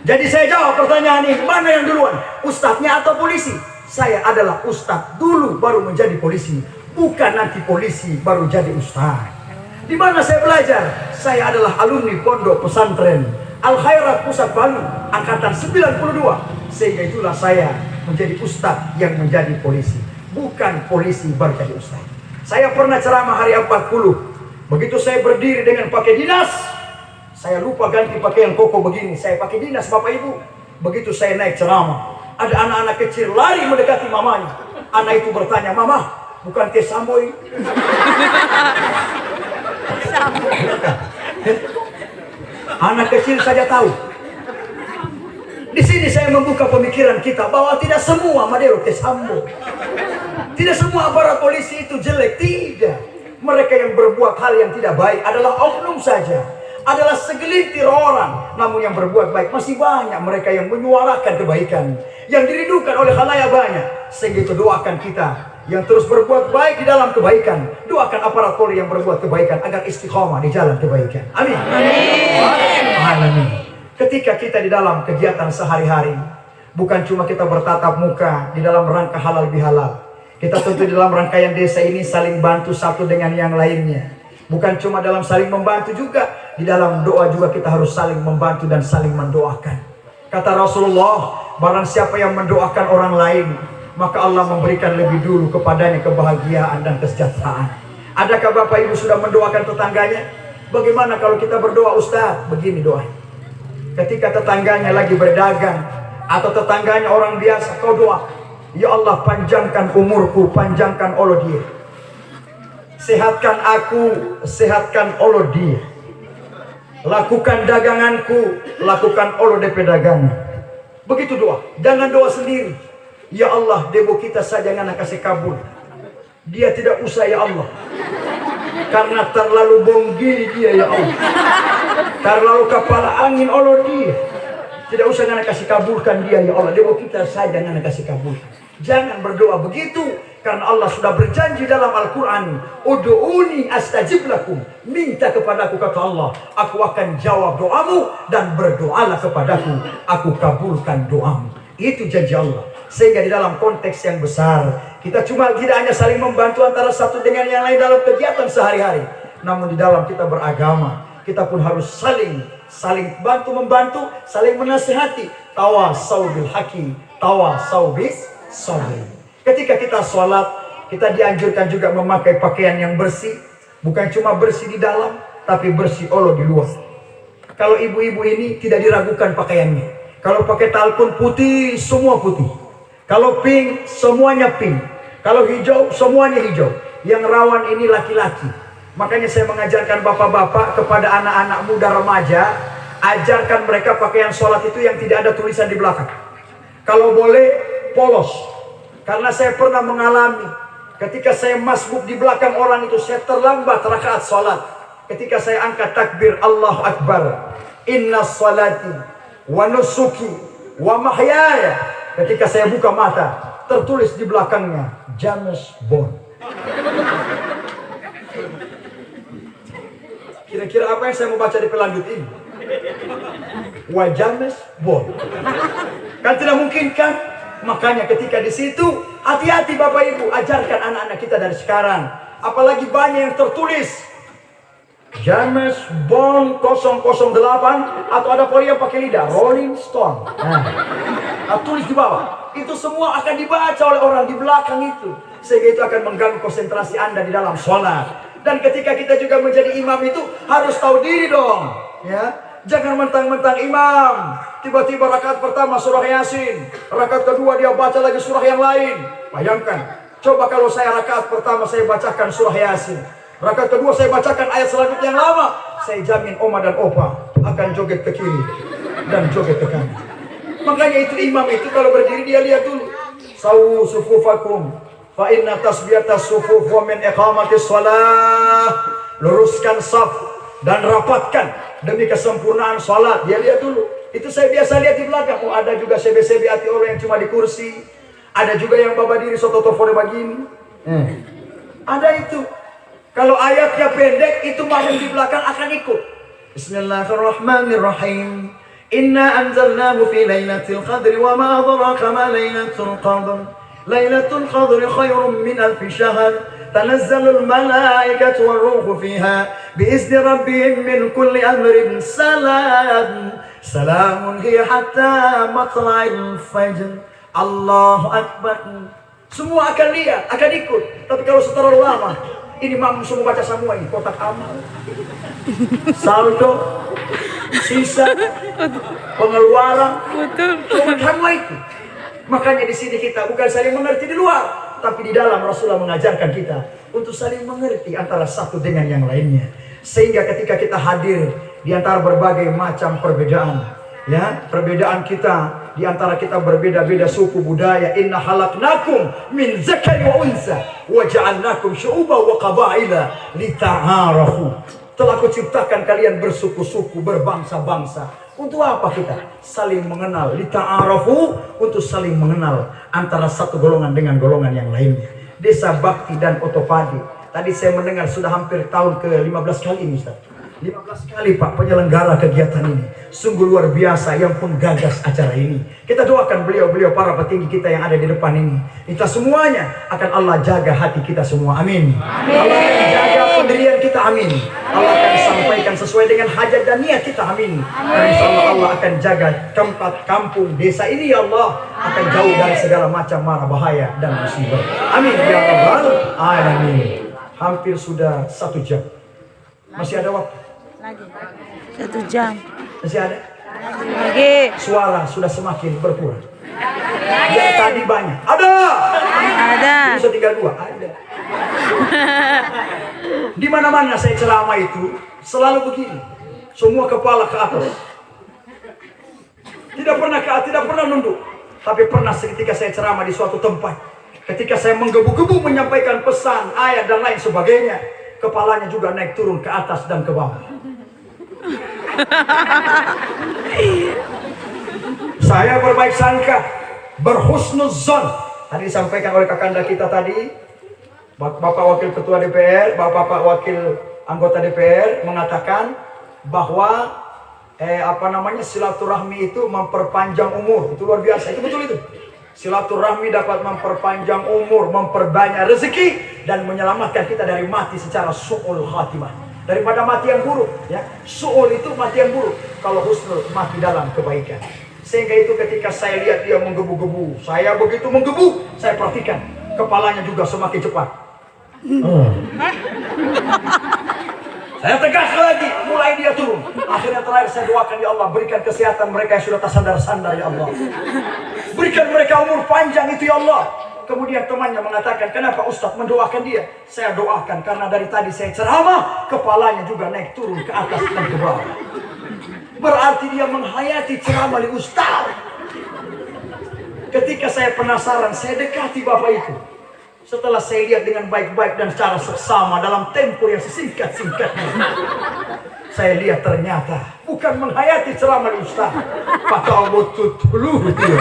Jadi saya jawab pertanyaan ini, mana yang duluan? Ustadznya atau polisi? Saya adalah ustadz dulu baru menjadi polisi. Bukan nanti polisi baru jadi ustadz. Di mana saya belajar? Saya adalah alumni pondok pesantren Al Khairat Pusat Bali angkatan 92. Sehingga itulah saya menjadi ustadz yang menjadi polisi. Bukan polisi baru jadi ustadz. Saya pernah ceramah hari 40. Begitu saya berdiri dengan pakai dinas, saya lupa ganti pakaian koko begini. Saya pakai dinas Bapak Ibu. Begitu saya naik ceramah, ada anak-anak kecil lari mendekati mamanya. Anak itu bertanya, "Mama, bukan Teh Samboy?" Anak kecil saja tahu. Di sini saya membuka pemikiran kita bahwa tidak semua Madero Teh Sambo. Tidak semua aparat polisi itu jelek, tidak. Mereka yang berbuat hal yang tidak baik adalah oknum saja, adalah segelintir orang. Namun yang berbuat baik masih banyak, mereka yang menyuarakan kebaikan, yang dirindukan oleh khalayak banyak. Sehingga itu doakan kita yang terus berbuat baik di dalam kebaikan. Doakan aparat Polri yang berbuat kebaikan agar istiqomah di jalan kebaikan. Amin. Amin. Ketika kita di dalam kegiatan sehari-hari, bukan cuma kita bertatap muka di dalam rangka halal bihalal. Kita tentu di dalam rangkaian desa ini saling bantu satu dengan yang lainnya. Bukan cuma dalam saling membantu, juga di dalam doa juga kita harus saling membantu dan saling mendoakan. Kata Rasulullah, barang siapa yang mendoakan orang lain, maka Allah memberikan lebih dulu kepadanya kebahagiaan dan kesejahteraan. Adakah Bapak Ibu sudah mendoakan tetangganya? Bagaimana kalau kita berdoa, Ustaz? Begini doa. Ketika tetangganya lagi berdagang atau tetangganya orang biasa, kau doa, ya Allah panjangkan umurku, panjangkan Allah dia. Sehatkan aku, sehatkan Allah dia. Lakukan daganganku, lakukan Allah DP dagangan. Begitu doa. Jangan doa sendiri. Ya Allah, debo kita saja ngana kasih kabur. Dia tidak usah ya Allah. Karena terlalu bonggili dia ya Allah. Terlalu kepala angin Allah dia. Tidak usah ngana kasih kabulkan dia ya Allah. Debo kita saja ngana kasih kabulkan. Jangan berdoa begitu, karena Allah sudah berjanji dalam Al-Quran, Udu'uni astajib lakum. Minta kepadaku, kata Allah, aku akan jawab doamu, dan berdoalah kepadaku, aku kabulkan doamu. Itu janji Allah. Sehingga di dalam konteks yang besar, kita cuma tidak hanya saling membantu antara satu dengan yang lain dalam kegiatan sehari-hari, namun di dalam kita beragama, kita pun harus saling bantu-membantu, saling menasihati. Tawasau bil haqi, tawasau bis sabri. Ketika kita sholat, kita dianjurkan juga memakai pakaian yang bersih. Bukan cuma bersih di dalam, tapi bersih Allah di luar. Kalau ibu-ibu ini tidak diragukan pakaiannya. Kalau pakai talpun putih, semua putih. Kalau pink, semuanya pink. Kalau hijau, semuanya hijau. Yang rawan ini laki-laki. Makanya saya mengajarkan bapak-bapak kepada anak-anak muda remaja, ajarkan mereka pakaian sholat itu yang tidak ada tulisan di belakang. Kalau boleh, polos. Karena saya pernah mengalami ketika saya masbuk di belakang orang itu, saya terlambat rakaat sholat. Ketika saya angkat takbir Allahu Akbar, inna salati wa nusuki wa mahyaya, ketika saya buka mata, tertulis di belakangnya James Bond. Kira-kira apa yang saya mau baca di pelanjut ini? Wa James Bond. Kan tidak mungkin kan? Makanya ketika di situ, hati-hati Bapak Ibu, ajarkan anak-anak kita dari sekarang. Apalagi banyak yang tertulis James Bond 008, atau ada polisi yang pakai lidah Rolling Stone. Nah, tulis di bawah. Itu semua akan dibaca oleh orang di belakang itu. Sehingga itu akan mengganggu konsentrasi Anda di dalam sholat. Dan ketika kita juga menjadi imam itu harus tahu diri dong, ya. Jangan mentang-mentang imam, tiba-tiba rakaat pertama surah Yasin, rakaat kedua dia baca lagi surah yang lain. Bayangkan, coba kalau saya rakaat pertama saya bacakan surah Yasin, rakaat kedua saya bacakan ayat selanjutnya yang lama, saya jamin oma dan opa akan joget ke kiri dan joget ke kanan. Makanya itu imam itu kalau berdiri dia lihat dulu, sawu sufufakum fa inna tasbiyatas sufuf wa min iqamatis shalah. Luruskan saf dan rapatkan demi kesempurnaan salat. Dia lihat dulu. Itu saya biasa lihat di belakang. Oh, ada juga sebe-sebe hati orang yang cuma di kursi. Ada juga yang bawa diri sototofore begini. Ada itu. Kalau ayatnya pendek, itu makmum di belakang akan ikut. Bismillahirrahmanirrahim. Inna anzalnahu fi lailatul qadri wa ma adraka ma lailatul qadr. Lailatul qadri khairum min alfi syahr. Tanazzalul malaikatu war-ruhu fiha bi'izni rabbihim min kulli amrin salam. Salamun hiya hatta matla'il fajr. Allahu akbar. Semua akan lihat, akan ikut. Tapi kalau terlalu lama, ini makmum semua baca semua ini kotak amal, saldo, sisa, pengeluaran, semua itu. Makanya di sini kita bukan saling mengerti di luar, tapi di dalam Rasulullah mengajarkan kita untuk saling mengerti antara satu dengan yang lainnya. Sehingga ketika kita hadir di antara berbagai macam perbedaan, ya, perbedaan kita di antara kita berbeda-beda suku budaya. Inna halaknakum min zakari wa unsa wa ja'alnakum syu'uban wa qabaila lita'arafu. Telah aku ciptakan kalian bersuku-suku, berbangsa-bangsa. Untuk apa kita? Saling mengenal. Lita'arafu, untuk saling mengenal antara satu golongan dengan golongan yang lainnya. Desa Bakti dan Otopadi. Tadi saya mendengar sudah hampir tahun ke-15 kali ini, Ustaz. 15 kali Pak penyelenggara kegiatan ini. Sungguh luar biasa yang penggagas acara ini. Kita doakan beliau-beliau para petinggi kita yang ada di depan ini. Kita semuanya akan Allah jaga hati kita semua. Amin. Amin. Allah akan jaga pendirian kita. Amin. Allah akan sampaikan sesuai dengan hajat dan niat kita. Amin. Dan insyaallah Allah akan jaga tempat kampung desa ini, ya Allah, akan jauh dari segala macam mara bahaya dan musibah. Amin ya rabbal alamin. Hampir sudah 1 jam. Masih ada waktu? Lagi 1 jam. Masih ada? Lagi. Suara sudah semakin berkurang. Yang tadi banyak. Ada. Ada. Bisa tinggal 2. Ada. Di mana-mana saya ceramah itu selalu begini. Semua kepala ke atas. Tidak pernah nunduk. Tapi pernah ketika saya ceramah di suatu tempat, ketika saya menggebu-gebu menyampaikan pesan, ayat dan lain sebagainya, kepalanya juga naik turun ke atas dan ke bawah. Saya berbaik sangka, berhusnuzon. Tadi disampaikan oleh kakanda kita tadi, Bapak Wakil Ketua DPR, Bapak Wakil Anggota DPR mengatakan bahwa silaturahmi itu memperpanjang umur. Itu luar biasa. Itu betul itu. Silaturahmi dapat memperpanjang umur, memperbanyak rezeki, dan menyelamatkan kita dari mati secara su'ul khatimah. Daripada mati yang buruk, ya. Su'ul itu mati yang buruk. Kalau husnul, mati dalam kebaikan. Sehingga itu ketika saya lihat dia menggebu-gebu, saya begitu menggebu, saya perhatikan kepalanya juga semakin cepat. Saya tegas lagi, mulai dia turun. Akhirnya terakhir saya doakan, ya Allah, berikan kesehatan mereka yang sudah tersandar-sandar, ya Allah. Berikan mereka umur panjang itu, ya Allah. Kemudian temannya mengatakan, kenapa Ustadz mendoakan dia? Saya doakan karena dari tadi saya ceramah, kepalanya juga naik turun ke atas dan ke bawah. Berarti dia menghayati ceramah di Ustadz. Ketika saya penasaran, saya dekati Bapak itu. Setelah saya lihat dengan baik-baik dan secara seksama dalam tempo yang sesingkat-singkatnya, saya lihat ternyata bukan menghayati ceramah di Ustaz. Pak Allah tutuluh dia.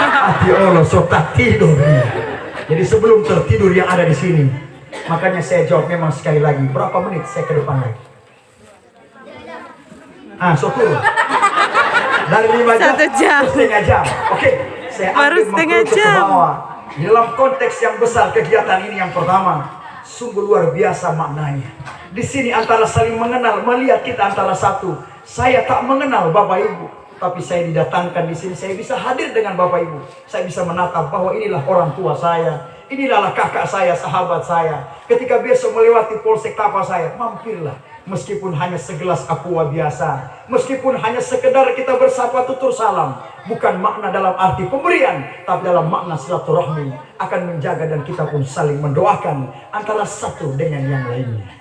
Hati Allah sotak tidur dia. Jadi sebelum tertidur yang ada di sini, makanya saya jawab memang sekali lagi. Berapa menit saya ke depan lagi? Turun. Dari 5 jam, 1 jam. setengah jam. Oke, saya Baru ambil setengah ke jam. bawah. Di dalam konteks yang besar kegiatan ini yang pertama, sungguh luar biasa maknanya. Di sini antara saling mengenal, melihat kita antara satu. Saya tak mengenal Bapak Ibu, tapi saya didatangkan di sini, saya bisa hadir dengan Bapak Ibu. Saya bisa menatap bahwa inilah orang tua saya, inilah kakak saya, sahabat saya. Ketika besok melewati Polsek Tapa saya, mampirlah. Meskipun hanya segelas aqua biasa, meskipun hanya sekedar kita bersapa tutur salam, bukan makna dalam arti pemberian, tapi dalam makna silaturahmi, akan menjaga dan kita pun saling mendoakan antara satu dengan yang lainnya.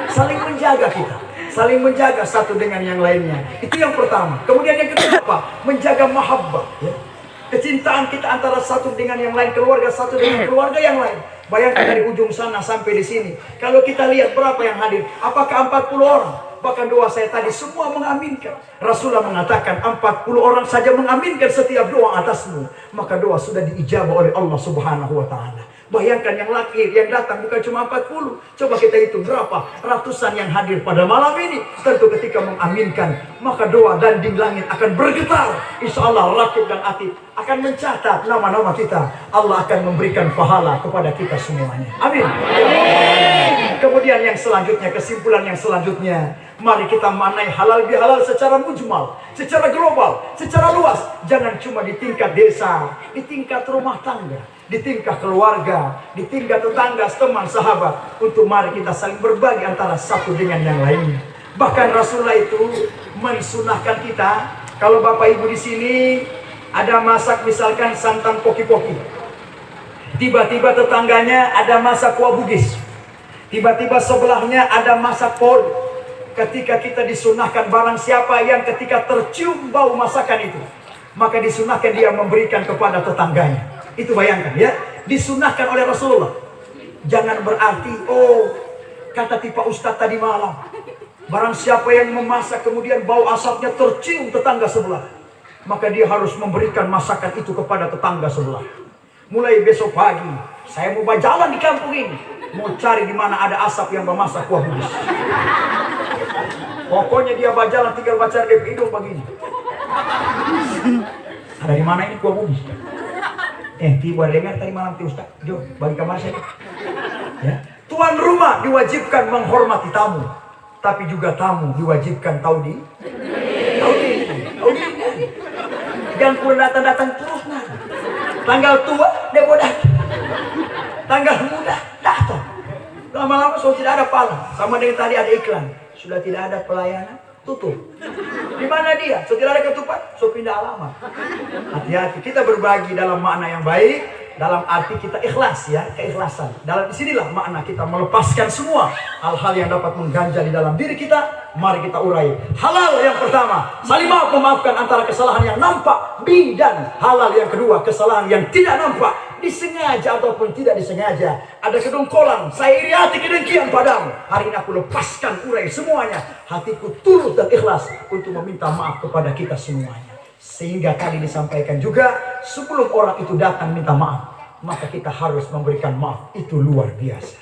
Saling menjaga kita, saling menjaga satu dengan yang lainnya. Itu yang pertama. Kemudian yang kedua apa? Menjaga mahabbah, ya. Kecintaan kita antara satu dengan yang lain, keluarga satu dengan keluarga yang lain. Bayangkan dari ujung sana sampai di sini. Kalau kita lihat berapa yang hadir, apakah 40 orang? Bahkan doa saya tadi semua mengaminkan. Rasulullah mengatakan 40 orang saja mengaminkan setiap doa atasmu, maka doa sudah diijabah oleh Allah Subhanahu wa taala. Bayangkan yang laki yang datang bukan cuma 40. Coba kita hitung berapa ratusan yang hadir pada malam ini. Tentu ketika mengaminkan, maka doa danding langit akan bergetar. Insya Allah Raqib dan Atid akan mencatat nama-nama kita. Allah akan memberikan pahala kepada kita semuanya. Amin. Kemudian yang selanjutnya, kesimpulan yang selanjutnya, mari kita maknai halal bihalal secara mujmal, secara global, secara luas. Jangan cuma di tingkat desa, di tingkat rumah tangga, di tingkat keluarga, di tingkat tetangga, teman, sahabat. Untuk mari kita saling berbagi antara satu dengan yang lainnya. Bahkan Rasulullah itu mensunahkan kita, kalau Bapak Ibu di sini ada masak misalkan santan poki-poki, tiba-tiba tetangganya ada masak kuah bugis, tiba-tiba sebelahnya ada masak pol. Ketika kita disunahkan, barang siapa yang ketika tercium bau masakan itu, maka disunahkan dia memberikan kepada tetangganya. Itu bayangkan ya, disunahkan oleh Rasulullah. Jangan berarti, oh kata tipe Ustadz tadi malam, barang siapa yang memasak kemudian bau asapnya tercium tetangga sebelah, maka dia harus memberikan masakan itu kepada tetangga sebelah. Mulai besok pagi, saya mau berjalan di kampung ini, mau cari di mana ada asap yang memasak kuah bugis. Pokoknya dia berjalan tinggal baca di hidung begini. Ada di mana ini kuah bugis? Tiba dengar tadi malam Ustaz, Jo, bagi kamar saya. Ya. Tuan rumah diwajibkan menghormati tamu, tapi juga tamu diwajibkan tahu di. Jangan pun datang terus nah. Tanggal tua dia bodak, tanggal muda datang. Lama-lama so tidak ada pala. Sama dengan tadi ada iklan, sudah tidak ada pelayanan, tutup. Di mana dia? So tidak ada ketupat, so pindah alamat. Hati-hati, kita berbagi dalam makna yang baik, dalam arti kita ikhlas ya, keikhlasan. Dalam disinilah makna kita melepaskan semua hal-hal yang dapat mengganjal di dalam diri kita. Mari kita urai. Halal yang pertama, saling maaf memaafkan antara kesalahan yang nampak, dan halal yang kedua, kesalahan yang tidak nampak, disengaja ataupun tidak disengaja. Ada kedongkolan, saya iri hati kedengkian padamu. Hari ini aku lepaskan urai semuanya. Hatiku tulus dan ikhlas untuk meminta maaf kepada kita semuanya. Sehingga tadi disampaikan juga, sebelum orang itu datang minta maaf, maka kita harus memberikan maaf. Itu luar biasa.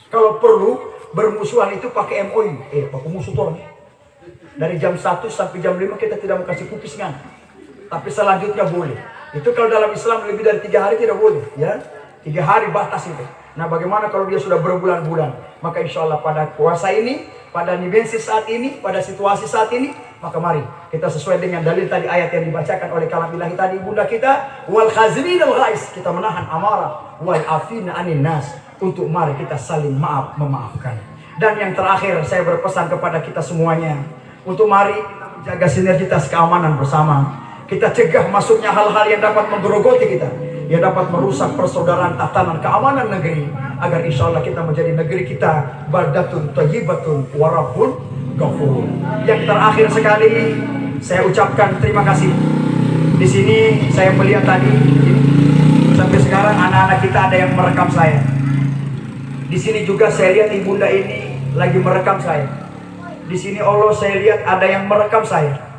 Kalau perlu bermusuhan itu pakai MOU. Pakai musuh tuh orang. Dari jam 1 sampai jam 5 kita tidak mau kasih kupis kan. Tapi selanjutnya boleh. Itu kalau dalam Islam lebih dari 3 hari tidak boleh, ya. 3 hari batas itu. Nah, bagaimana kalau dia sudah berbulan-bulan? Maka insya Allah pada puasa ini, pada dimensi saat ini, pada situasi saat ini, maka mari kita sesuai dengan dalil tadi ayat yang dibacakan oleh kalam ilahi tadi bunda kita, wal khazimin al ghais, kita menahan amarah, wal afina anin nas, untuk mari kita saling maaf memaafkan. Dan yang terakhir saya berpesan kepada kita semuanya, untuk mari kita menjaga sinergitas keamanan bersama. Kita cegah masuknya hal-hal yang dapat menggerogoti kita, yang dapat merusak persaudaraan, tatanan keamanan negeri, agar insya Allah kita menjadi negeri kita baldatun thayyibatun wa rabbun ghafur. Yang terakhir sekali saya ucapkan terima kasih. Di sini saya melihat tadi sampai sekarang anak-anak kita ada yang merekam saya. Di sini juga saya lihat ibunda ini lagi merekam saya. Di sini Allah saya lihat ada yang merekam saya.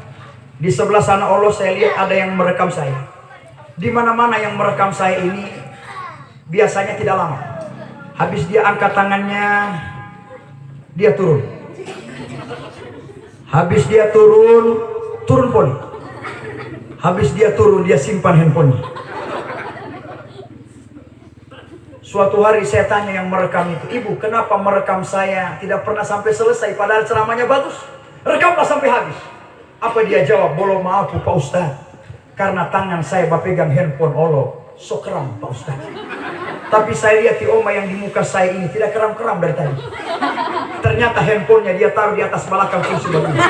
Di sebelah sana Allah saya lihat ada yang merekam saya. Di mana-mana yang merekam saya ini biasanya tidak lama. Habis dia angkat tangannya, dia turun. Habis dia turun poli. Habis dia turun, dia simpan handphonenya. Suatu hari saya tanya yang merekam itu, ibu kenapa merekam saya tidak pernah sampai selesai padahal ceramahnya bagus? Rekamlah sampai habis. Apa dia jawab? Bolo maaf Pak Ustaz, karena tangan saya berpegang handphone Allah, sok keram Pak Ustaz. Tapi saya lihat di Oma yang di muka saya ini tidak keram-keram dari tadi. Ternyata handphonenya dia taruh di atas belakang kursi begini.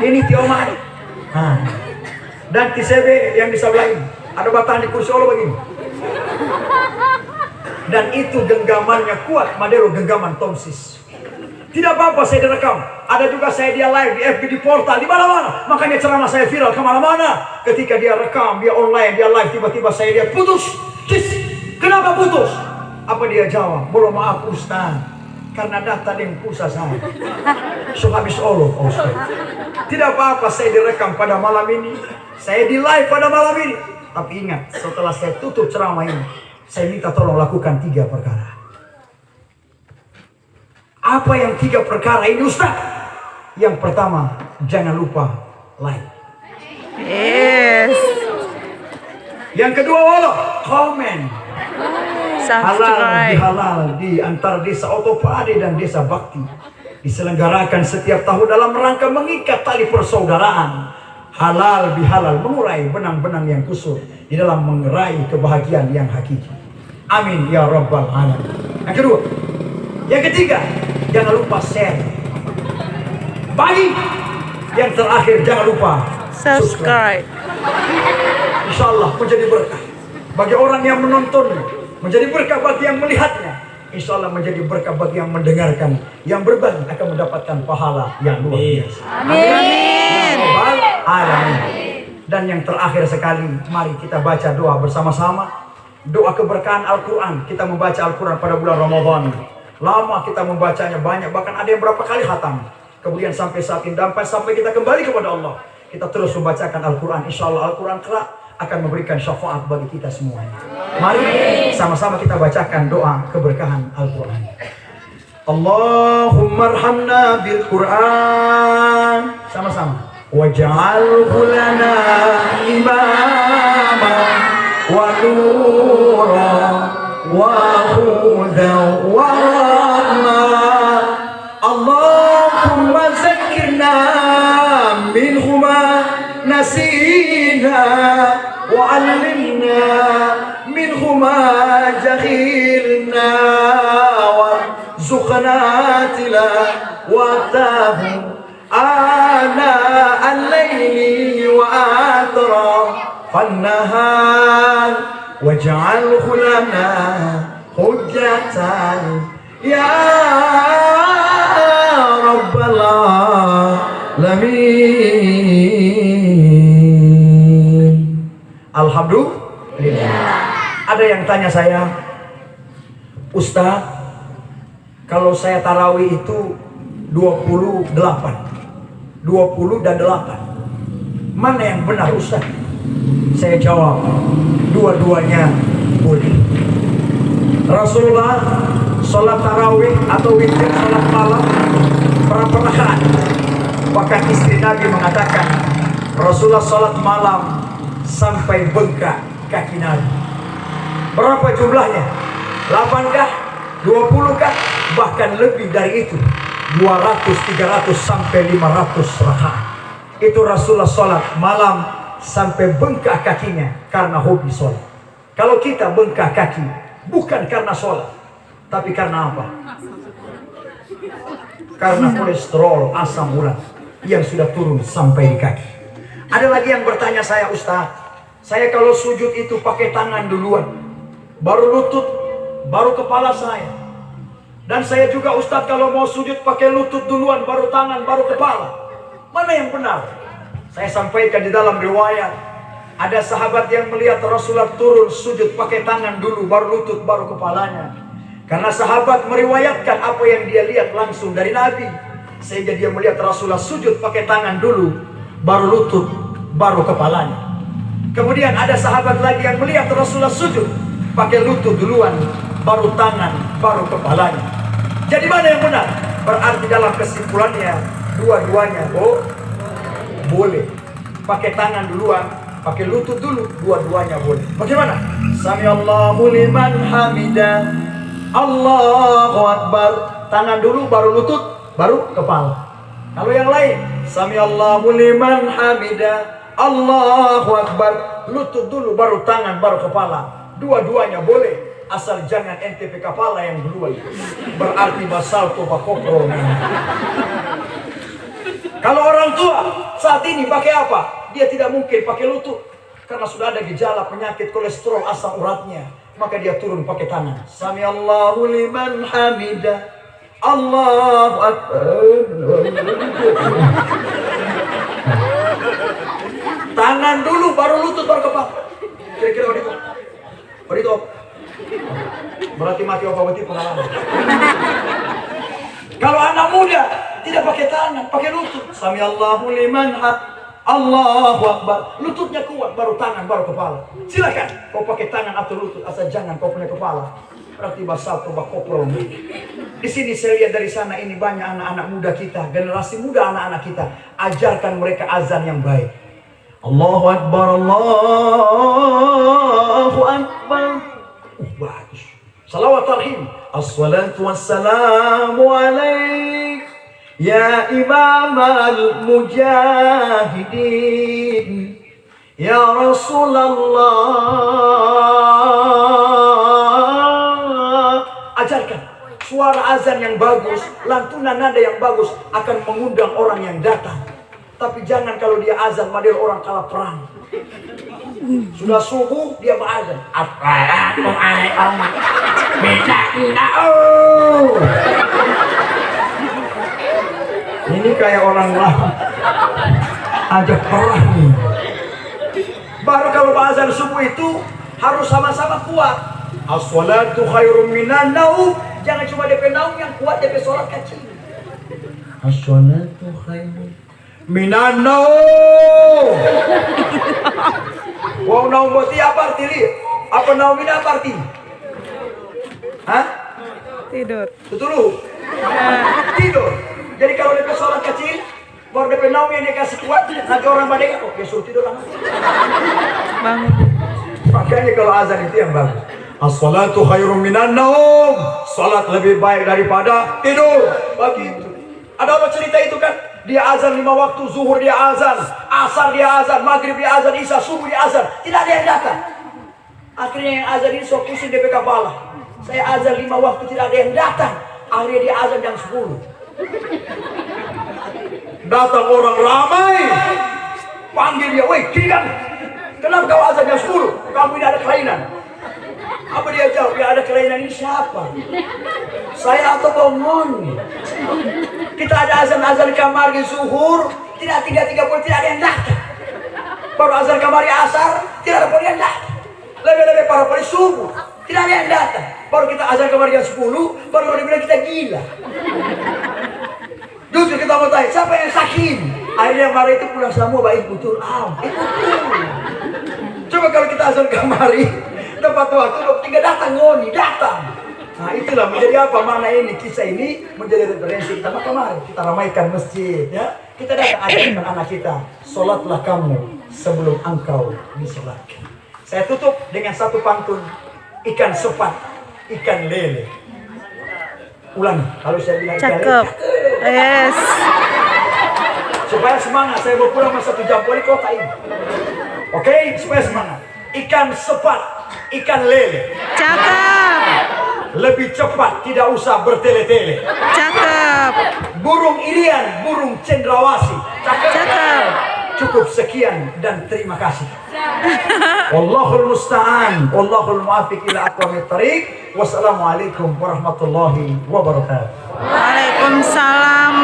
Ini ti Oma. Nah. Dan ti CB yang di sebelah ini ada batahan di kursi Allah begini. Dan itu genggamannya kuat, Madero genggaman Tomsis. Tidak apa-apa saya direkam. Ada juga saya dia live di FB, di portal, di mana-mana. Makanya ceramah saya viral kemana-mana. Ketika dia rekam, dia online, dia live, tiba-tiba saya lihat putus. Kenapa putus? Apa dia jawab? Belum maaf Ustaz, karena data yang pulsa saya. So habis Allah Ustaz. Tidak apa-apa saya direkam pada malam ini. Saya di live pada malam ini. Tapi ingat, setelah saya tutup ceramah ini, saya minta tolong lakukan 3 perkara. Apa yang 3 perkara ini Ustaz? Yang pertama, jangan lupa like. Yes. Yang kedua, komen. Halal Subscribe. bihalal di antara desa Otopade dan desa Bakti diselenggarakan setiap tahun dalam rangka mengikat tali persaudaraan. Halal bihalal mengurai benang-benang yang kusut di dalam mengerai kebahagiaan yang hakiki. Amin ya rabbal alamin. Yang kedua, yang ketiga, jangan lupa share. Bagi yang terakhir, jangan lupa Subscribe. Insya Allah menjadi berkah bagi orang yang menonton, menjadi berkah bagi yang melihatnya. Insya Allah menjadi berkah bagi yang mendengarkan, yang berbagi akan mendapatkan pahala yang luar biasa. Amin. Amin. Dan yang terakhir sekali, mari kita baca doa bersama-sama. Doa keberkahan Al-Quran. Kita membaca Al-Quran pada bulan Ramadan. Lama kita membacanya banyak, bahkan ada yang berapa kali khatam. Kemudian sampai saat ini, sampai kita kembali kepada Allah, kita terus membacakan Al-Quran. Insya Allah Al-Quran kelak akan memberikan syafaat bagi kita semuanya. Mari sama-sama kita bacakan doa keberkahan Al-Quran. Allahumma arhamna bil Quran. Sama-sama. Waj'alhu lana imama wa nura wa hudan wa rahmah. Allahumma zakkirna minhuma nasina wa 'allimna minhuma jahilna warzuqna tilawatahu ana al-layli wa atrafan nahar waj'alhu lana hujjatan ya rabbal alamin. Alhamdulillah. Ada yang tanya saya, Ustaz, kalau saya tarawih itu 20 dan 8, mana yang benar Ustaz? Saya jawab, dua-duanya boleh. Rasulullah sholat tarawih atau witir sholat malam berapa rakaat? Bahkan istri Nabi mengatakan Rasulullah sholat malam sampai bengkak kaki Nabi. Berapa jumlahnya? 8 kah? 20 kah? Bahkan lebih dari itu, 200, 300 sampai 500 rakaat. Itu Rasulullah sholat malam sampai bengkak kakinya karena hobi sholat. Kalau kita bengkak kaki bukan karena sholat, tapi karena apa? Karena kolesterol, asam urat yang sudah turun sampai di kaki. Ada lagi yang bertanya saya, Ustaz, saya kalau sujud itu pakai tangan duluan, baru lutut, baru kepala saya. Dan saya juga Ustaz kalau mau sujud pakai lutut duluan, baru tangan, baru kepala. Mana yang benar? Saya sampaikan di dalam riwayat, ada sahabat yang melihat Rasulullah turun sujud pakai tangan dulu, baru lutut, baru kepalanya. Karena sahabat meriwayatkan apa yang dia lihat langsung dari Nabi, sehingga dia melihat Rasulullah sujud pakai tangan dulu, baru lutut, baru kepalanya. Kemudian ada sahabat lagi yang melihat Rasulullah sujud pakai lutut duluan, baru tangan, baru kepalanya. Jadi mana yang benar? Berarti dalam kesimpulannya dua-duanya boleh. Pakai tangan duluan, pakai lutut dulu, dua-duanya boleh. Bagaimana? Samiallahu liman hamidah, Allahu Akbar. Tangan dulu, baru lutut, baru kepala. Kalau yang lain, Samiallahu liman hamidah, Allahu Akbar. Lutut dulu, baru tangan, baru kepala. Dua-duanya boleh, asal jangan ente pe kepala yang duluan. Berarti basal tuh bakokro. Kalau orang tua saat ini pakai apa? Dia tidak mungkin pakai lutut karena sudah ada gejala penyakit kolesterol asam uratnya. Maka dia turun pakai tangan. Sami Allahu liman hamidah. Allahu Akbar. Tangan dulu, baru lutut, baru kepala. Kira-kira begitu. Berarti mati opawati pengalaman. Kalau anak muda tidak pakai tangan, pakai lutut. Sami Allahu liman Allahu Akbar. Lututnya kuat, baru tangan, baru kepala. Silakan kau pakai tangan atau lutut, asal jangan kau punya kepala. Berarti basal tuh bakopro. Di sini saya lihat dari sana ini banyak anak-anak muda kita, generasi muda anak-anak kita. Ajarkan mereka azan yang baik. Allahu Akbar, Allahu Akbar. Bagus. Salawat tarhim. Assalatu wassalamu alaik ya imam al-mujahidin ya Rasulullah. Ajarkan suara azan yang bagus, lantunan nada yang bagus akan mengundang orang yang datang. Tapi jangan kalau dia azan model orang kalah perang. Sudah subuh dia berazan. Assalamualaikum. Ini kayak orang lama ajak perang nih. Baru kalau azan subuh itu harus sama-sama kuat. As-salatu khairum minan naum. Jangan cuma DP naum yang kuat, DP sholat kecil. As-salatu khairum minan naum. Wow, naum berarti apa arti li? Apa naum ini apa arti? Hah? Tidur. Betul. Tidur. Jadi kalau DP sholat kecil, baru DP naum yang dikasih kuat, nanti orang badai kok dia suruh tidur lama. Bangun. Makanya kalau azan itu yang bagus. As-salatu khairum minan naum. Salat lebih baik daripada tidur. Begitu. Ada orang cerita itu kan? Dia azan 5 waktu, zuhur dia azan, asar dia azan, maghrib dia azan, isya, subuh dia azan. Tidak ada yang datang. Akhirnya yang azan ini sok pusing DP kepala. Saya azan 5 waktu, tidak ada yang datang. Akhirnya dia azan jam 10. Datang orang ramai. Panggil dia, woi kiri kan? Kenapa kau azan jam 10? Kamu ini ada kelainan. Apa dia jawab? Ya ada kelainan ini siapa? Saya atau bangun? Kita ada azan-azan kamari zuhur, tidak 3:30 tidak ada yang datang. Baru azan kamari asar, tidak ada yang datang. Lebih-lebih para pagi subuh, tidak ada yang datang. Baru kita azan kamari jam 10, baru dibilang kita gila. Justru kita mau tanya, siapa yang sakit? Akhirnya marah itu pulang semua baik betul. Coba kalau kita azan kamari, tepat waktu, tinggal datang ngoni, datang. Nah itulah menjadi apa mana ini kisah ini menjadi referensi kita. Maka mari kita ramaikan masjid ya. Kita datang ajarkan anak kita, sholatlah kamu sebelum engkau disolatkan. Saya tutup dengan satu pantun, ikan sepat, ikan lele. Ulangi, kalau saya bilang ikan lele. Cakep. Yes. Supaya semangat, saya mau pulang masa 1 jam dari kota ini. Oke, supaya semangat. Ikan sepat, ikan lele. Cakep. Lebih cepat, tidak usah bertele-tele. Cakep. Burung irian, burung cendrawasih. Cakep. Cukup sekian dan terima kasih. Wallahul musta'an, wallahul muwaffiq ila aqwamit thariq. Wassalamualaikum warahmatullahi wabarakatuh. Waalaikumsalam.